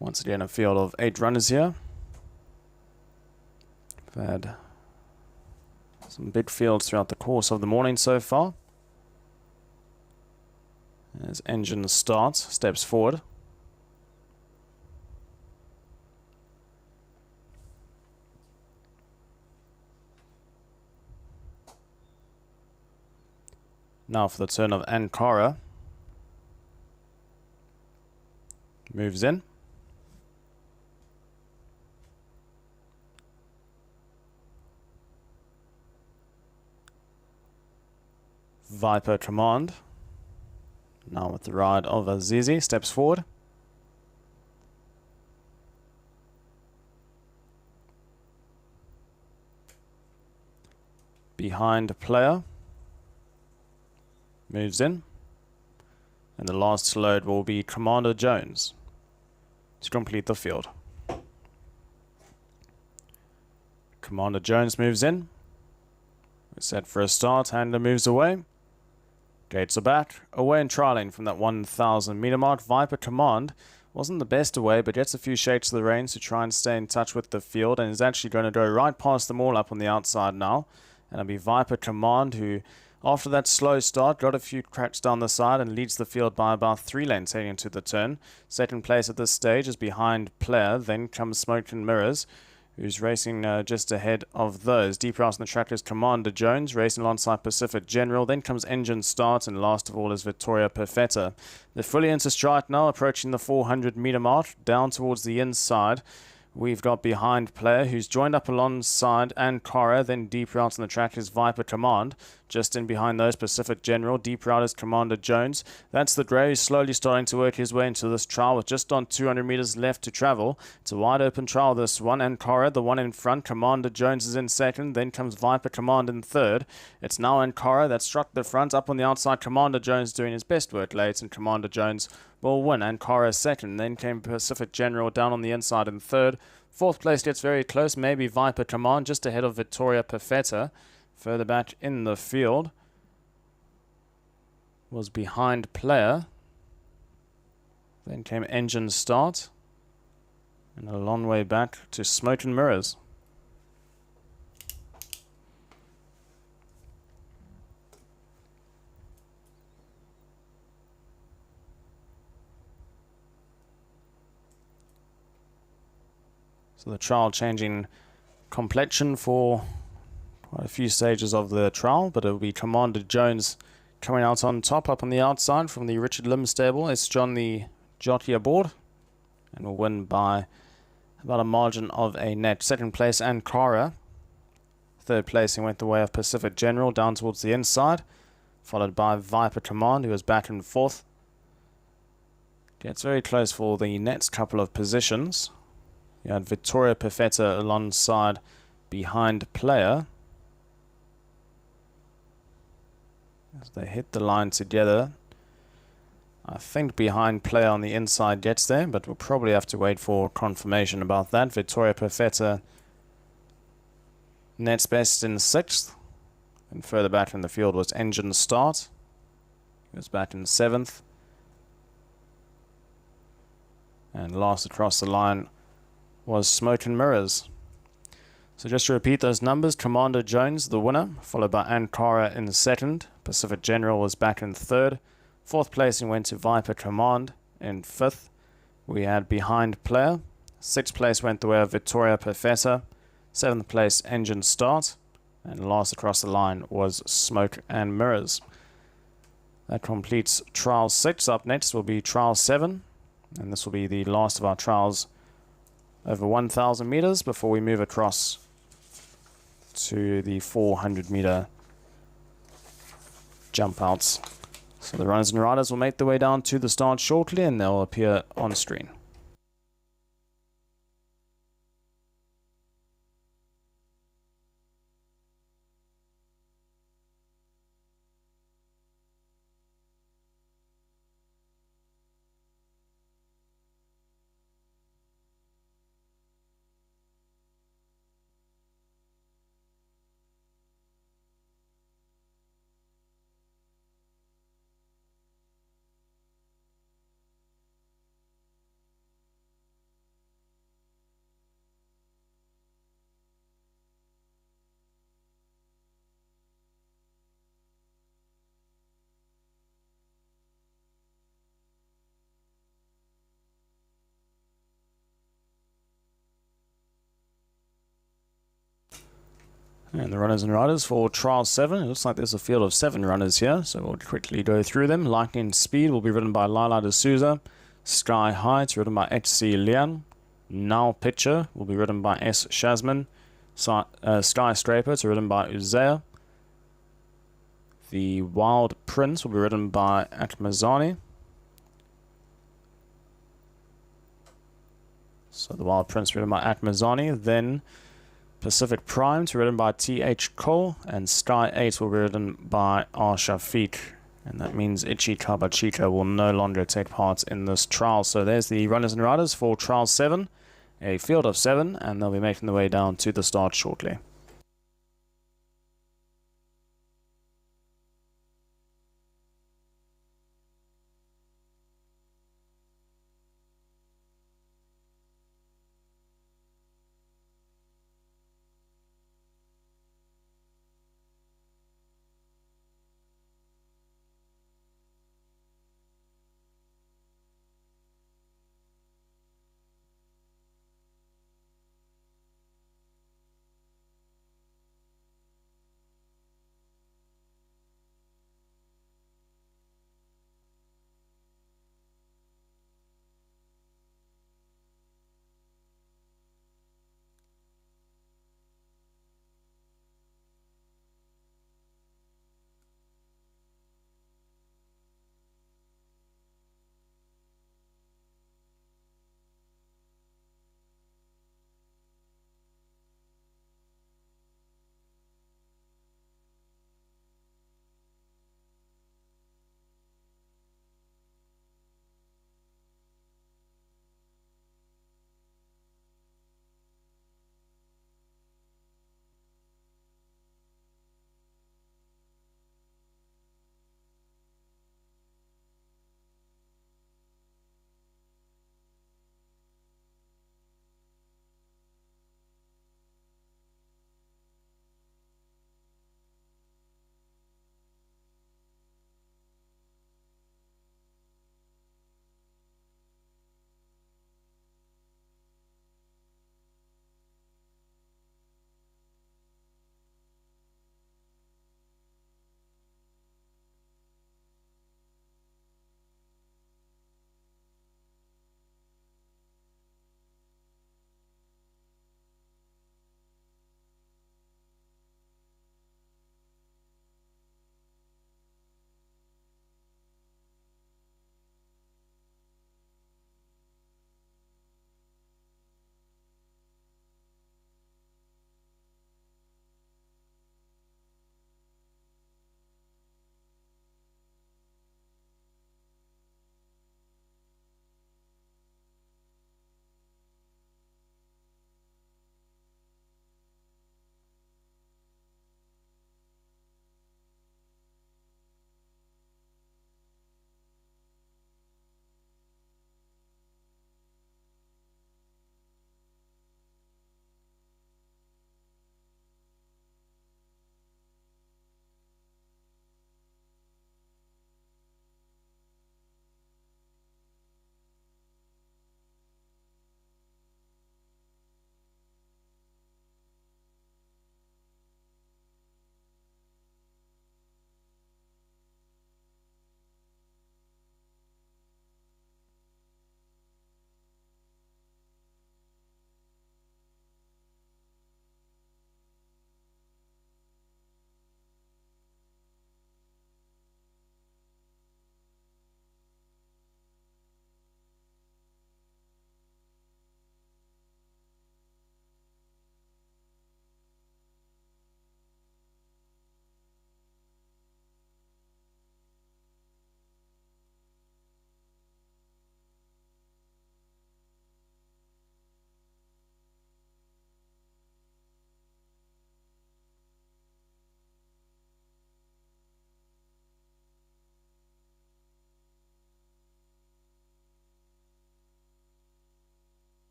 Once again, a field of 8 runners here. We've had some big fields throughout the course of the morning so far. As engine starts, steps forward. Now for the turn of Ankara. Moves in. Viper Command. Now with the ride of Azizi, steps forward. Behind player. Moves in. And the last load will be Commander Jones to complete the field. Commander Jones moves in. We're set for a start. Handler moves away. Gates are back. Away and trialing from that 1,000 meter mark. Viper Command wasn't the best away, but gets a few shakes of the reins to try and stay in touch with the field, and is actually going to go right past them all up on the outside now. And it'll be Viper Command who, after that slow start, got a few cracks down the side and leads the field by about 3 lengths heading into the turn. Second place at this stage is behind Player. Then comes Smoke and Mirrors, who's racing just ahead of those. Deep Rouse on the track is Commander Jones, racing alongside Pacific General. Then comes Engine Start, and last of all is Vittoria Perfetta. They're fully into strike now, approaching the 400 meter mark, down towards the inside. We've got behind Player, who's joined up alongside Ankara. Then Deep Route on the track is Viper Command. Just in behind those, Pacific General. Deep Route is Commander Jones. That's the grey, who's slowly starting to work his way into this trial with just on 200 meters left to travel. It's a wide open trial, this one. Ankara, the one in front. Commander Jones is in second. Then comes Viper Command in third. It's now Ankara that struck the front. Up on the outside, Commander Jones doing his best work late, and Commander Jones will win. Ankara second. Then came Pacific General down on the inside in third. Fourth place gets very close, maybe Viper Command, just ahead of Vittoria Perfetta. Further back in the field was behind Player. Then came Engine Start. And a long way back to Smoke and Mirrors. So the trial changing complexion for quite a few stages of the trial, but it will be Commander Jones coming out on top up on the outside from the Richard Lim stable. It's John the jockey aboard, and will win by about a margin of a net. Second place Ankara. Third placing went the way of Pacific General down towards the inside, followed by Viper Command, who was back in fourth. Gets very close for the next couple of positions. You had Vittoria Perfetta alongside behind Player. As they hit the line together, I think behind Player on the inside gets there, but we'll probably have to wait for confirmation about that. Vittoria Perfetta nets best in sixth, and further back in the field was Engine Start. He was back in seventh, and last across the line was Smoke and Mirrors. So just to repeat those numbers, Commander Jones, the winner, followed by Ankara in second. Pacific General was back in third. Fourth placing went to Viper Command in fifth. We had behind Player. Sixth place went the way of Vittoria Perfetta. Seventh place Engine Start. And last across the line was Smoke and Mirrors. That completes Trial 6. Up next will be Trial 7. And this will be the last of our trials over 1,000 meters before we move across to the 400 meter jump outs So the runners and riders will make their way down to the start shortly, and they'll appear on screen. And the runners and riders for Trial 7. It looks like there's a field of 7 runners here, so we'll quickly go through them. Lightning Speed will be ridden by Lila D'Souza. Sky Heights, ridden by HC Lian. Now Pitcher will be ridden by S. Shazman. Skyscraper, it's ridden by Uzea. The Wild Prince will be ridden by Atmazani. So the Wild Prince ridden by Atmazani. Then Pacific Prime to be ridden by T.H. Cole, and Sky 8 will be ridden by R. Shafiq. And that means Ichi Kabachika will no longer take part in this trial. So there's the runners and riders for Trial 7, a field of 7, and they'll be making their way down to the start shortly.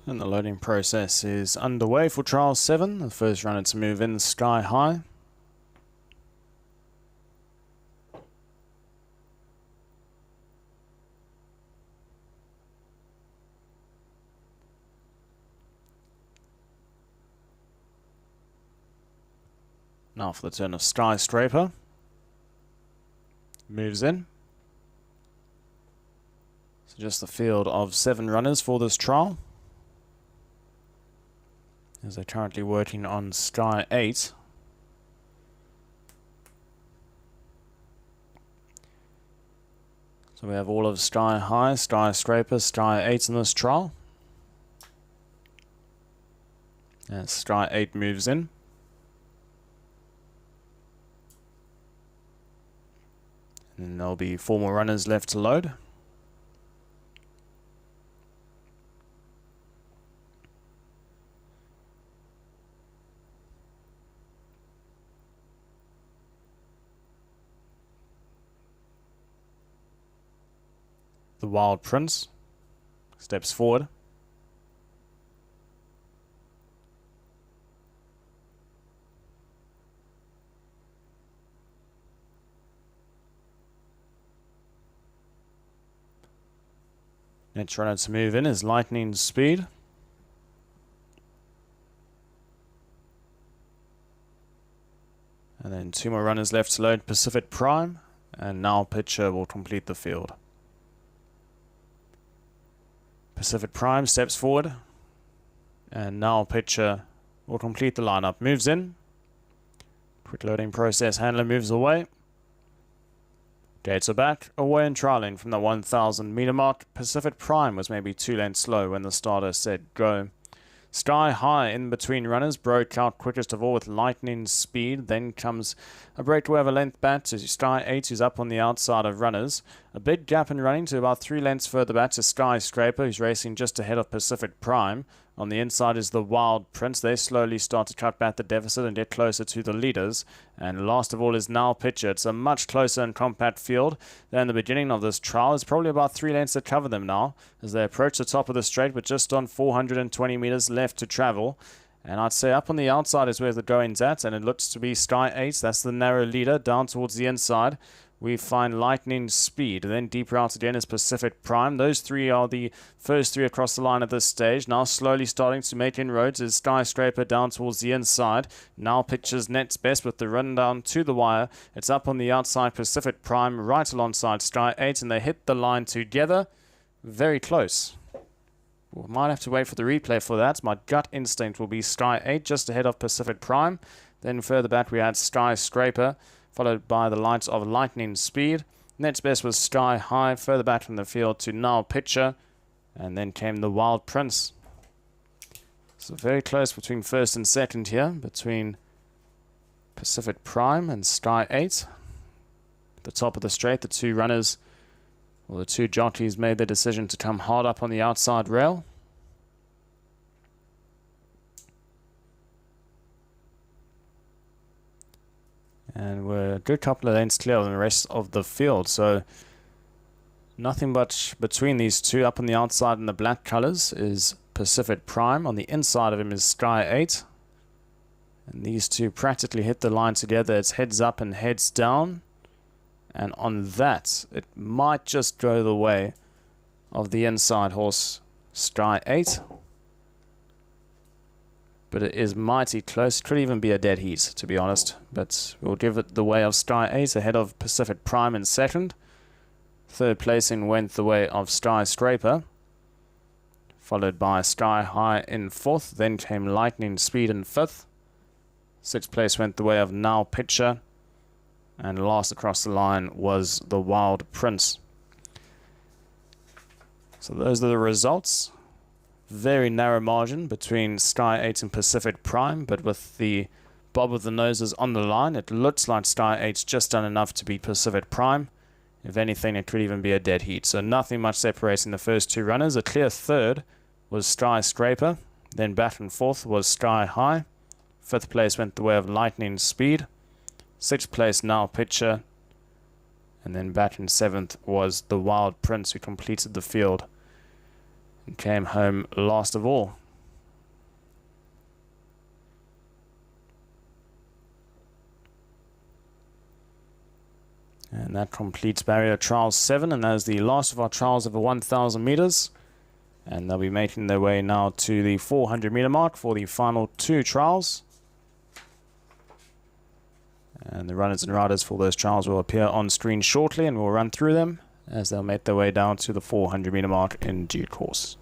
And the loading process is underway for trial 7. The first runner to move in, Sky High. Now for the turn of Skyscraper. Moves in. So just the field of 7 runners for this trial, as they're currently working on Sky 8. So we have all of Sky High, Skyscraper, Sky 8 in this trial. As Sky 8 moves in. And there'll be 4 more runners left to load. The Wild Prince steps forward. Next runner to move in is Lightning Speed. And then 2 more runners left to load, Pacific Prime, and now Pitcher will complete the field. Pacific Prime steps forward, and now Pitcher will complete the lineup. Moves in. Quick loading process, handler moves away. Gates are back, away and trialing from the 1,000 meter mark. Pacific Prime was maybe 2 lengths slow when the starter said go. Sky High in between runners, broke out quickest of all with Lightning Speed. Then comes a breakaway of a length back to Sky 8, who's up on the outside of runners. A big gap in running to about 3 lengths further back to Skyscraper, who's racing just ahead of Pacific Prime. On the inside is the Wild Prince. They slowly start to cut back the deficit and get closer to the leaders. And last of all is Now Pitcher. It's a much closer and compact field than the beginning of this trial. It's probably about 3 lengths to cover them now as they approach the top of the straight with just on 420 meters left to travel. And I'd say up on the outside is where the going's at, and it looks to be Sky 8. That's the narrow leader. Down towards the inside, we find Lightning Speed. Then deeper out again is Pacific Prime. Those 3 are the first 3 across the line at this stage. Now slowly starting to make inroads is Skyscraper down towards the inside. Now Pitcher's next best with the run down to the wire. It's up on the outside, Pacific Prime right alongside Sky 8, and they hit the line together. Very close. We might have to wait for the replay for that. My gut instinct will be Sky 8 just ahead of Pacific Prime. Then further back we had Skyscraper, followed by the lights of Lightning Speed. Next best was Sky High, further back from the field to Now Pitcher, and then came the Wild Prince. So very close between first and second here, between Pacific Prime and Sky 8. At the top of the straight, the 2 runners, well, the 2 jockeys made their decision to come hard up on the outside rail. And we're a good couple of lengths clear of the rest of the field. So nothing but between these 2. Up on the outside in the black colors is Pacific Prime. On the inside of him is Sky 8. And these 2 practically hit the line together. It's heads up and heads down. And on that, it might just go the way of the inside horse, Sky 8. But it is mighty close. Could even be a dead heat, to be honest. But we'll give it the way of Sky 8 ahead of Pacific Prime in second. Third placing went the way of Skyscraper, followed by Sky High in fourth. Then came Lightning Speed in fifth. Sixth place went the way of Now Pitcher. And last across the line was the Wild Prince. So those are the results. Very narrow margin between Sky 8 and Pacific Prime, but with the bob of the noses on the line, it looks like Sky 8's just done enough to beat Pacific Prime. If anything, it could even be a dead heat. So nothing much separating the first 2 runners. A clear third was Skyscraper. Then back and fourth was Sky High. Fifth place went the way of Lightning Speed. Sixth place Now Pitcher. And then back in seventh was the Wild Prince, who completed the field and came home last of all. And that completes barrier trial 7, and that is the last of our trials over 1,000 meters. And they'll be making their way now to the 400 meter mark for the final 2 trials. And the runners and riders for those trials will appear on screen shortly, and we'll run through them as they'll make their way down to the 400 meter mark in due course.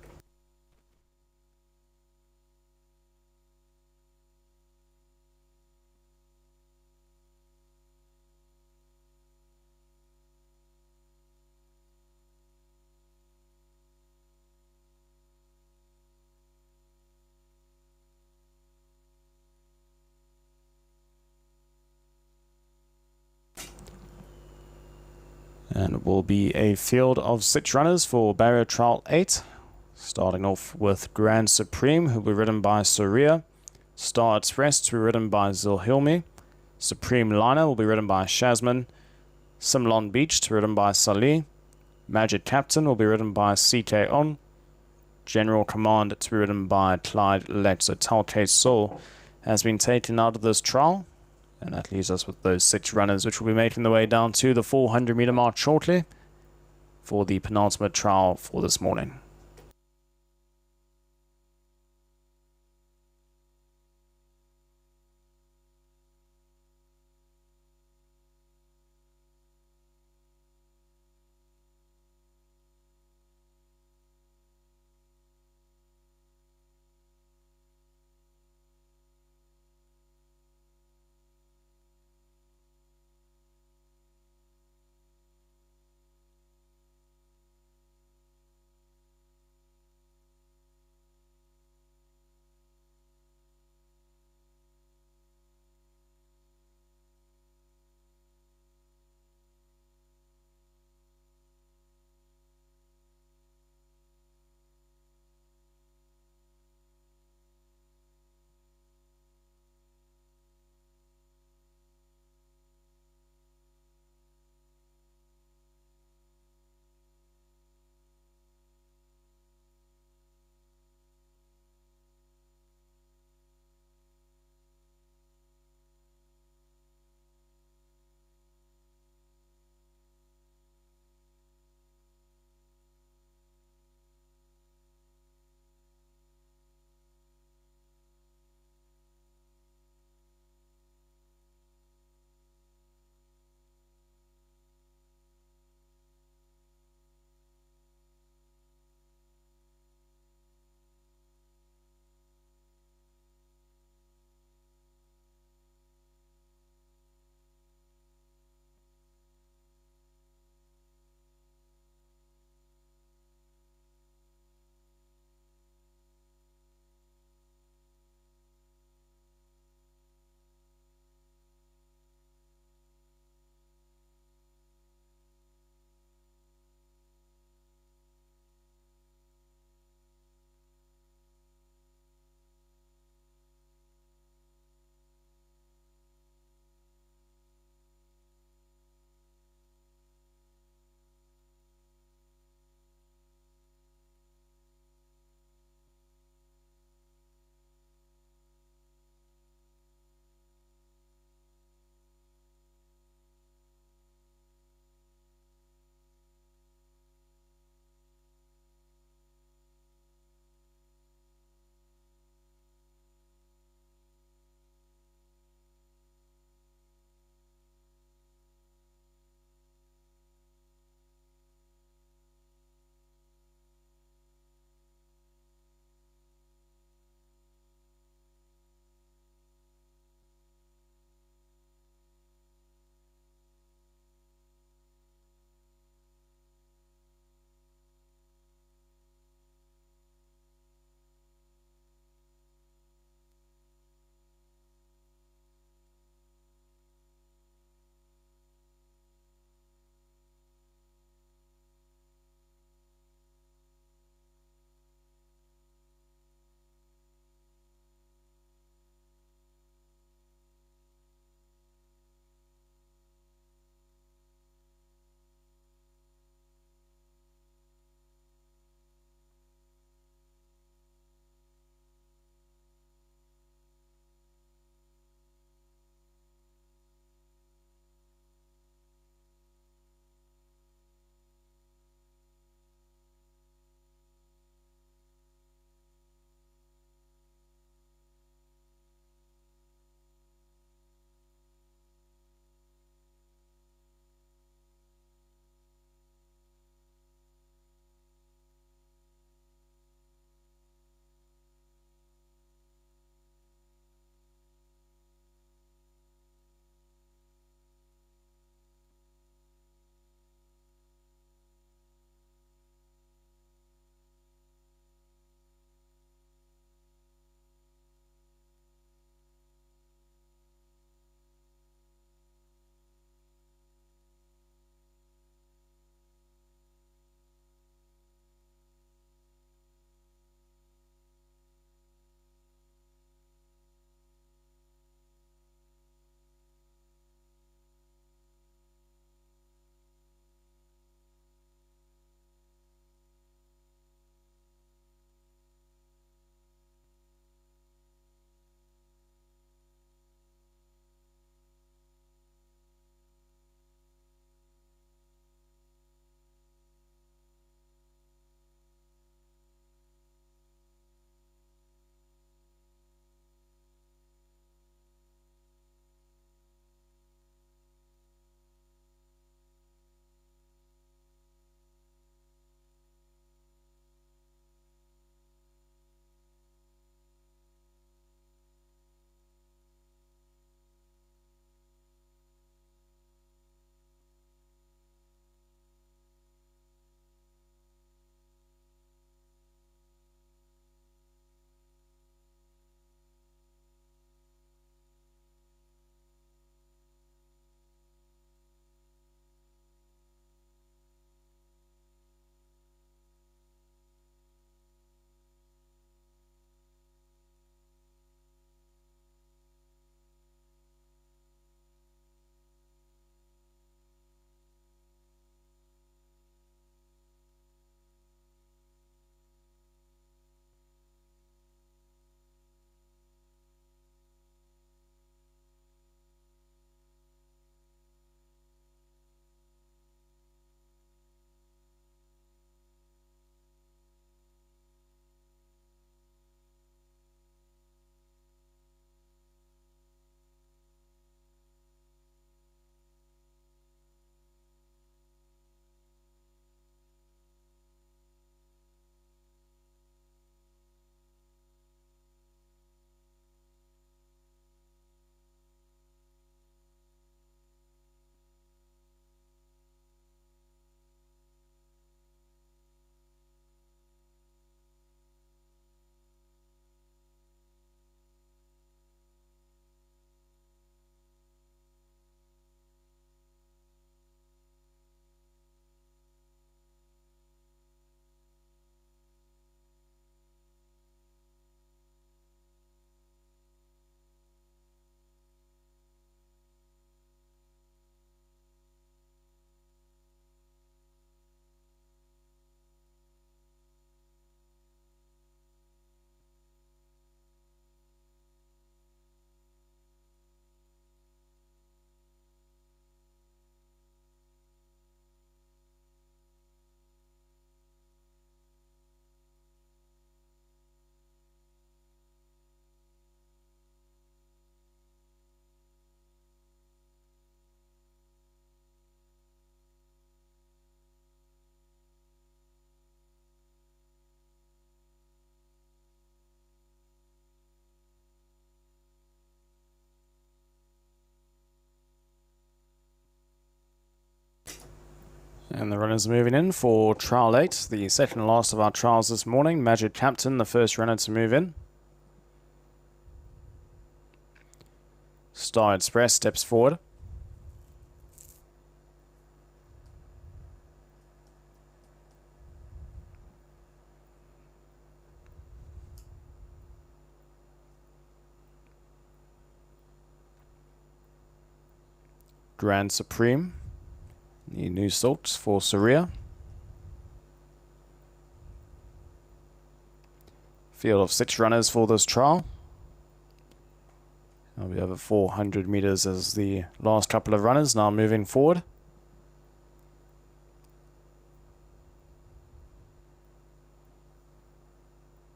And it will be a field of 6 runners for barrier trial 8. Starting off with Grand Supreme, who will be ridden by Soria. Star Express to be ridden by Zilhilmi. Supreme Liner will be ridden by Shazman. Simlon Beach to be ridden by Salih. Magic Captain will be ridden by CK On. General Command to be ridden by Clyde Lech. So Talcase Soul has been taken out of this trial. And that leaves us with those 6 runners, which will be making their way down to the 400 meter mark shortly for the penultimate trial for this morning. And the runners moving in for trial 8, the second and last of our trials this morning. Magic Captain, the first runner to move in. Star Express steps forward. Grand Supreme, the new salts for Saria. Field of 6 runners for this trial. There'll be over 400 meters as the last couple of runners now moving forward.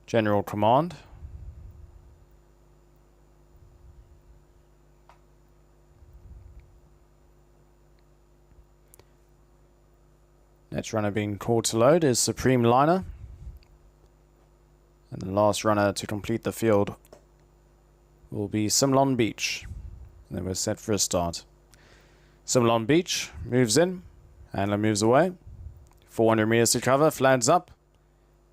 General Command. Next runner being called to load is Supreme Liner. And the last runner to complete the field will be Simlon Beach. And then we're set for a start. Simlon Beach moves in. Handler moves away. 400 meters to cover. Flags up.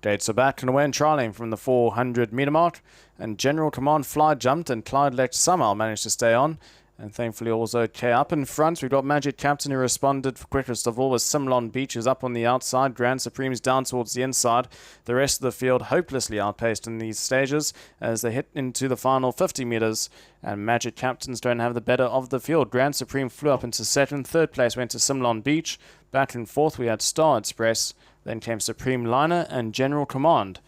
Gates are back and away and trialing from the 400 meter mark. And General Command fly jumped and Clyde Lex somehow managed to stay on. And thankfully also okay. Up in front, we've got Magic Captain who responded for quickest of all, with Simlon Beach is up on the outside. Grand Supreme's down towards the inside. The rest of the field hopelessly outpaced in these stages as they hit into the final 50 meters. And Magic Captains don't have the better of the field. Grand Supreme flew up into second. Third place went to Simlon Beach. Back and forth, we had Star Express. Then came Supreme Liner and General Command,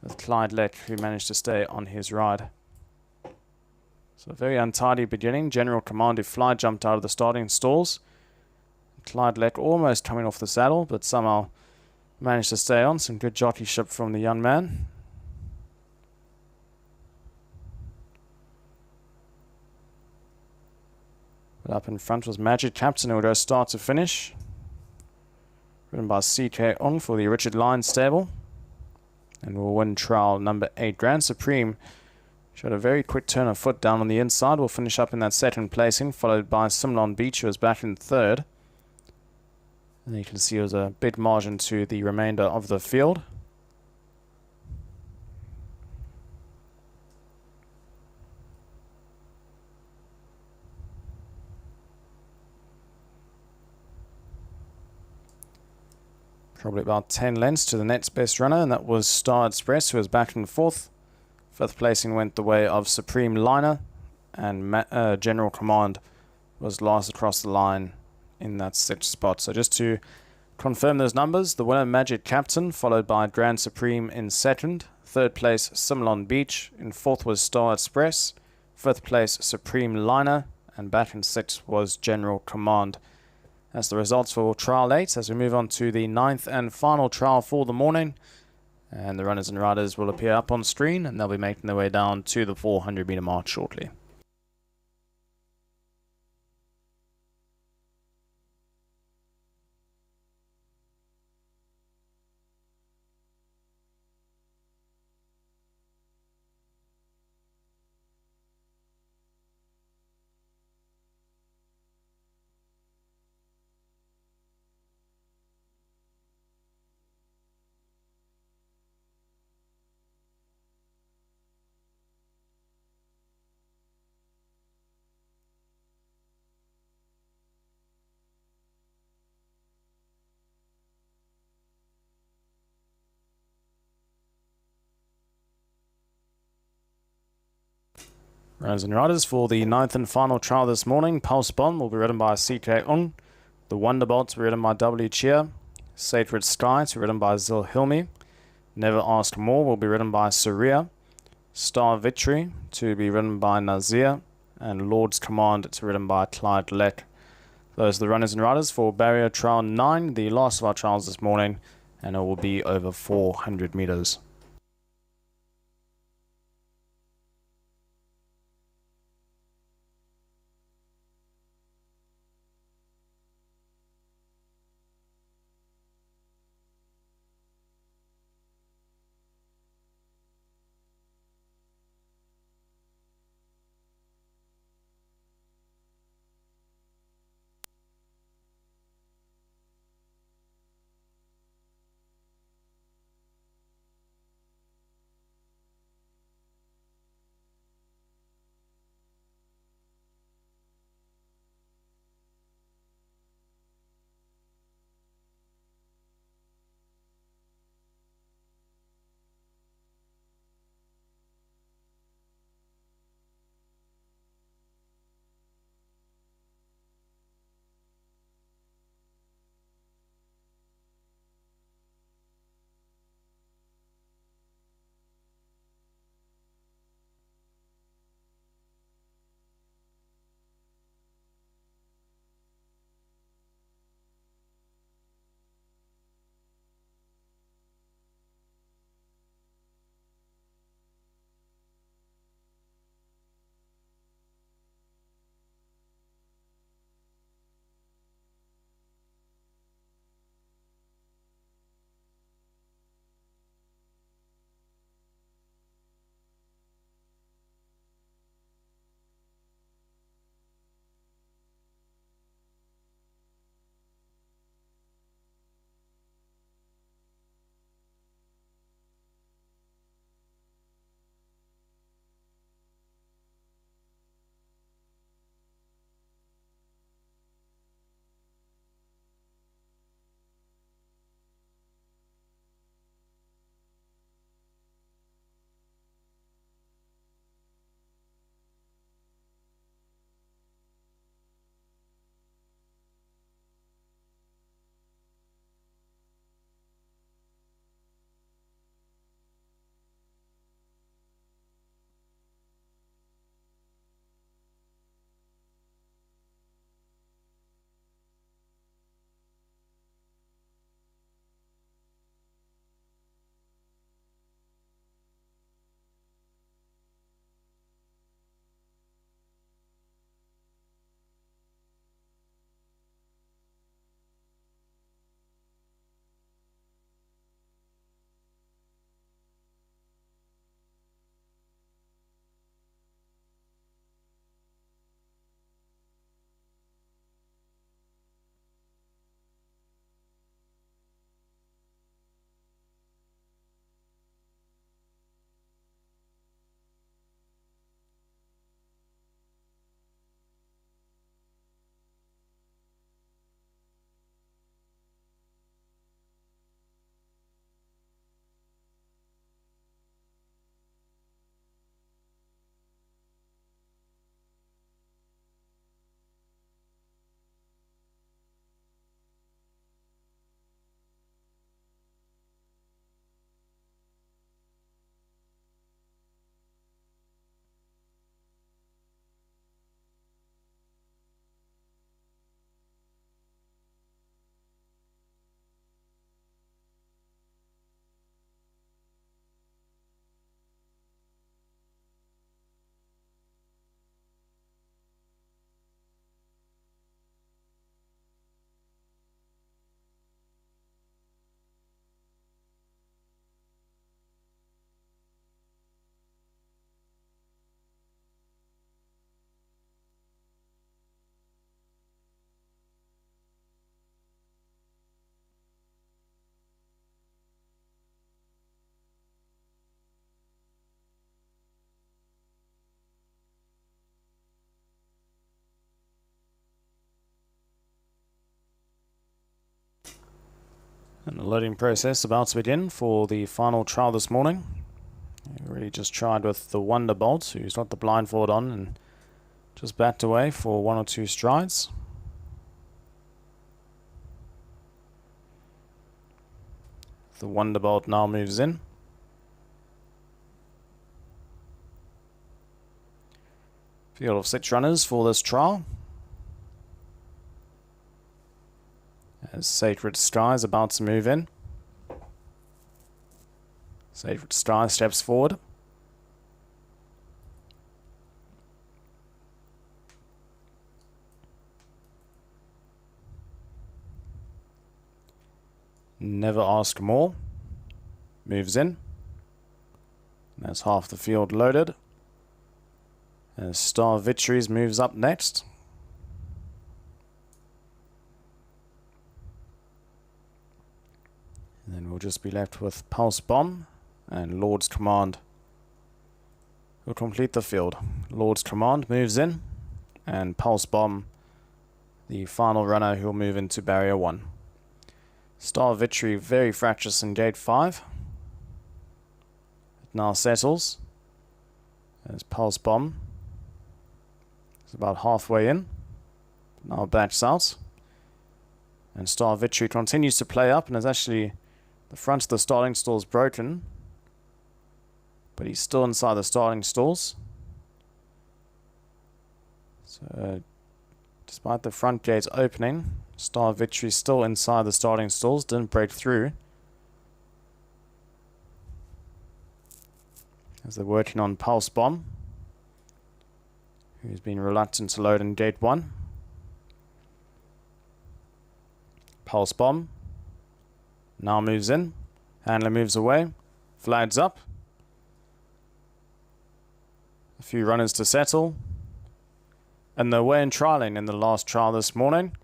with Clyde Leck, who managed to stay on his ride. So a very untidy beginning. General Command, who fly jumped out of the starting stalls. Clyde Leck almost coming off the saddle, but somehow managed to stay on. Some good jockeyship from the young man. But up in front was Magic Captain, who will go start to finish. Ridden by CK On for the Richard Lyons stable. And will win trial number 8. Grand Supreme showed a very quick turn of foot down on the inside. Will finish up in that second placing, followed by Simlon Beach, who was back in third. And you can see it was a big margin to the remainder of the field. Probably about 10 lengths to the next best runner, and that was Star Express, who was back in fourth. Fifth placing went the way of Supreme Liner, and General Command was last across the line in that sixth spot. So just to confirm those numbers, the winner Magic Captain, followed by Grand Supreme in second. Third place Simlon Beach. In fourth was Star Express. Fifth place Supreme Liner, and back in sixth was General Command. That's the results for trial 8 as we move on to the 9th and final trial for the morning. And the runners and riders will appear up on screen, and they'll be making their way down to the 400 meter mark shortly. Runners and riders for the 9th and final trial this morning. Pulse Bomb will be ridden by CK Ung. The Wonderbolt will be ridden by W Cheer. Sacred Sky to be ridden by Zil Hilmi. Never Ask More will be ridden by Saria. Star Victory to be ridden by Nazir. And Lord's Command to be ridden by Clyde Leck. Those are the runners and riders for Barrier Trial 9, the last of our trials this morning, and it will be over 400 meters. And the loading process about to begin for the final trial this morning. I already just tried with the Wonderbolt, who's got the blindfold on and just backed away for 1 or 2 strides. The Wonderbolt now moves in. Field of 6 runners for this trial. As Sacred Sky is about to move in. Sacred Sky steps forward. Never Ask More moves in. That's half the field loaded. As Star Victories moves up next. And then we'll just be left with Pulse Bomb and Lord's Command. We'll complete the field. Lord's Command moves in, and Pulse Bomb, the final runner, who will move into Barrier 1. Star Victory very fractious in Gate 5. It now settles. As Pulse Bomb is about halfway in. Now backs out. And Star Victory continues to play up and is actually... the front of the starting stall is broken, but he's still inside the starting stalls. So, despite the front gates opening, Star Victory still inside the starting stalls, didn't break through. As they're working on Pulse Bomb, who's been reluctant to load in Gate 1. Pulse Bomb now moves in. Handler moves away. Flags up. A few runners to settle. And they're away in trialing in the last trial this morning.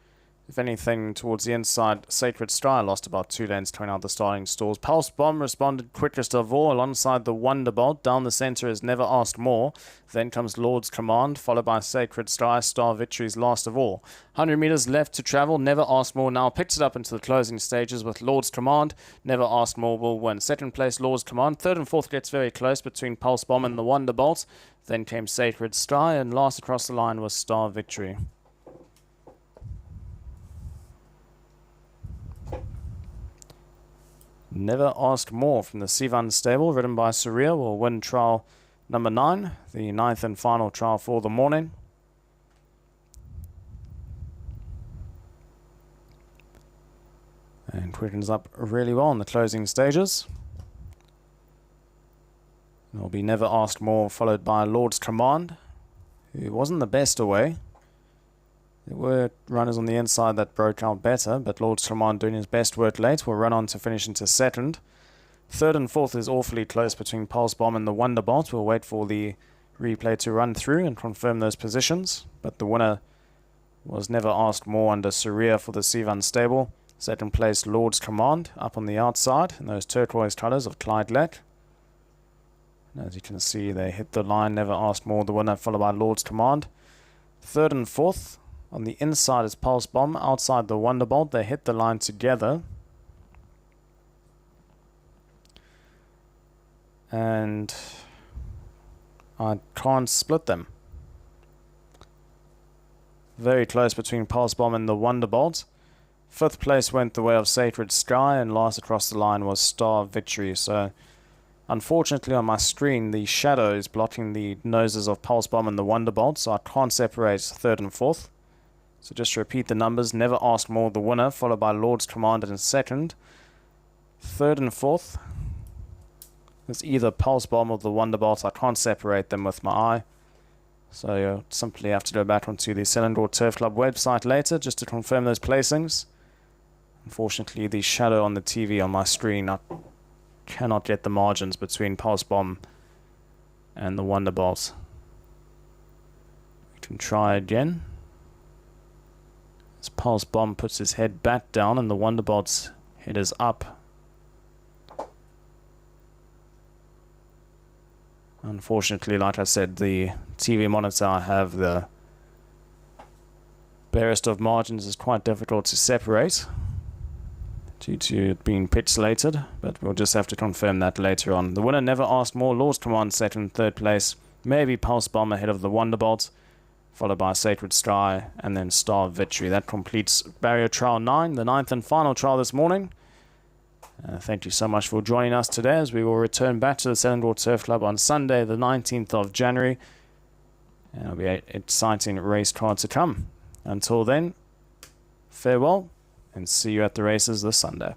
If anything, towards the inside, Sacred Sky lost about 2 lengths coming out the starting stalls. Pulse Bomb responded quickest of all alongside the Wonderbolt. Down the centre is Never Asked More. Then comes Lord's Command, followed by Sacred Sky. Star Victory's last of all. 100 metres left to travel. Never Asked More now picks it up into the closing stages with Lord's Command. Never Asked More will win. Second place, Lord's Command. Third and fourth gets very close between Pulse Bomb and the Wonderbolt. Then came Sacred Sky, and last across the line was Star Victory. Never Asked More from the Sivan stable, ridden by Surreal, will win trial number 9, the 9th and final trial for the morning. And quickens up really well in the closing stages. It will be Never Asked More, followed by Lord's Command, who wasn't the best away. There were runners on the inside that broke out better, but Lord's Command, doing his best work late, will run on to finish into second. Third and fourth is awfully close between Pulse Bomb and the Wonderbolt. We'll wait for the replay to run through and confirm those positions, but the winner was Never Asked More under Surya for the Sivan stable. Second place, Lord's Command, up on the outside in those turquoise colours of Clyde Leck. And as you can see, they hit the line. Never Asked More, the winner, followed by Lord's Command. Third and fourth, on the inside is Pulse Bomb, outside the Wonderbolt. They hit the line together. And I can't split them. Very close between Pulse Bomb and the Wonderbolt. Fifth place went the way of Sacred Sky, and last across the line was Star Victory. So, unfortunately on my screen, the shadow is blocking the noses of Pulse Bomb and the Wonderbolt, so I can't separate third and fourth. So just to repeat the numbers, Never Asked More, the winner, followed by Lord's Command in second. Third and fourth is either Pulse Bomb or the Wonderbolt. I can't separate them with my eye. So you'll simply have to go back onto the Selangor Turf Club website later just to confirm those placings. Unfortunately, the shadow on the TV on my screen, I cannot get the margins between Pulse Bomb and the Wonderbolt. We can try again. As Pulse Bomb puts his head back down and the Wonderbolt's head is up. Unfortunately, like I said, the TV monitor I have, the barest of margins, is quite difficult to separate. due to it being pixelated, but we'll just have to confirm that later on. The winner Never Asked More, Lord's Command set in third place, maybe Pulse Bomb ahead of the Wonderbolt, followed by Sacred Sky, and then Star of Victory. That completes Barrier Trial 9, the 9th and final trial this morning. Thank you so much for joining us today, as we will return back to the Selangor Turf Club on Sunday, the 19th of January. And it'll be an exciting race card to come. Until then, farewell, and see you at the races this Sunday.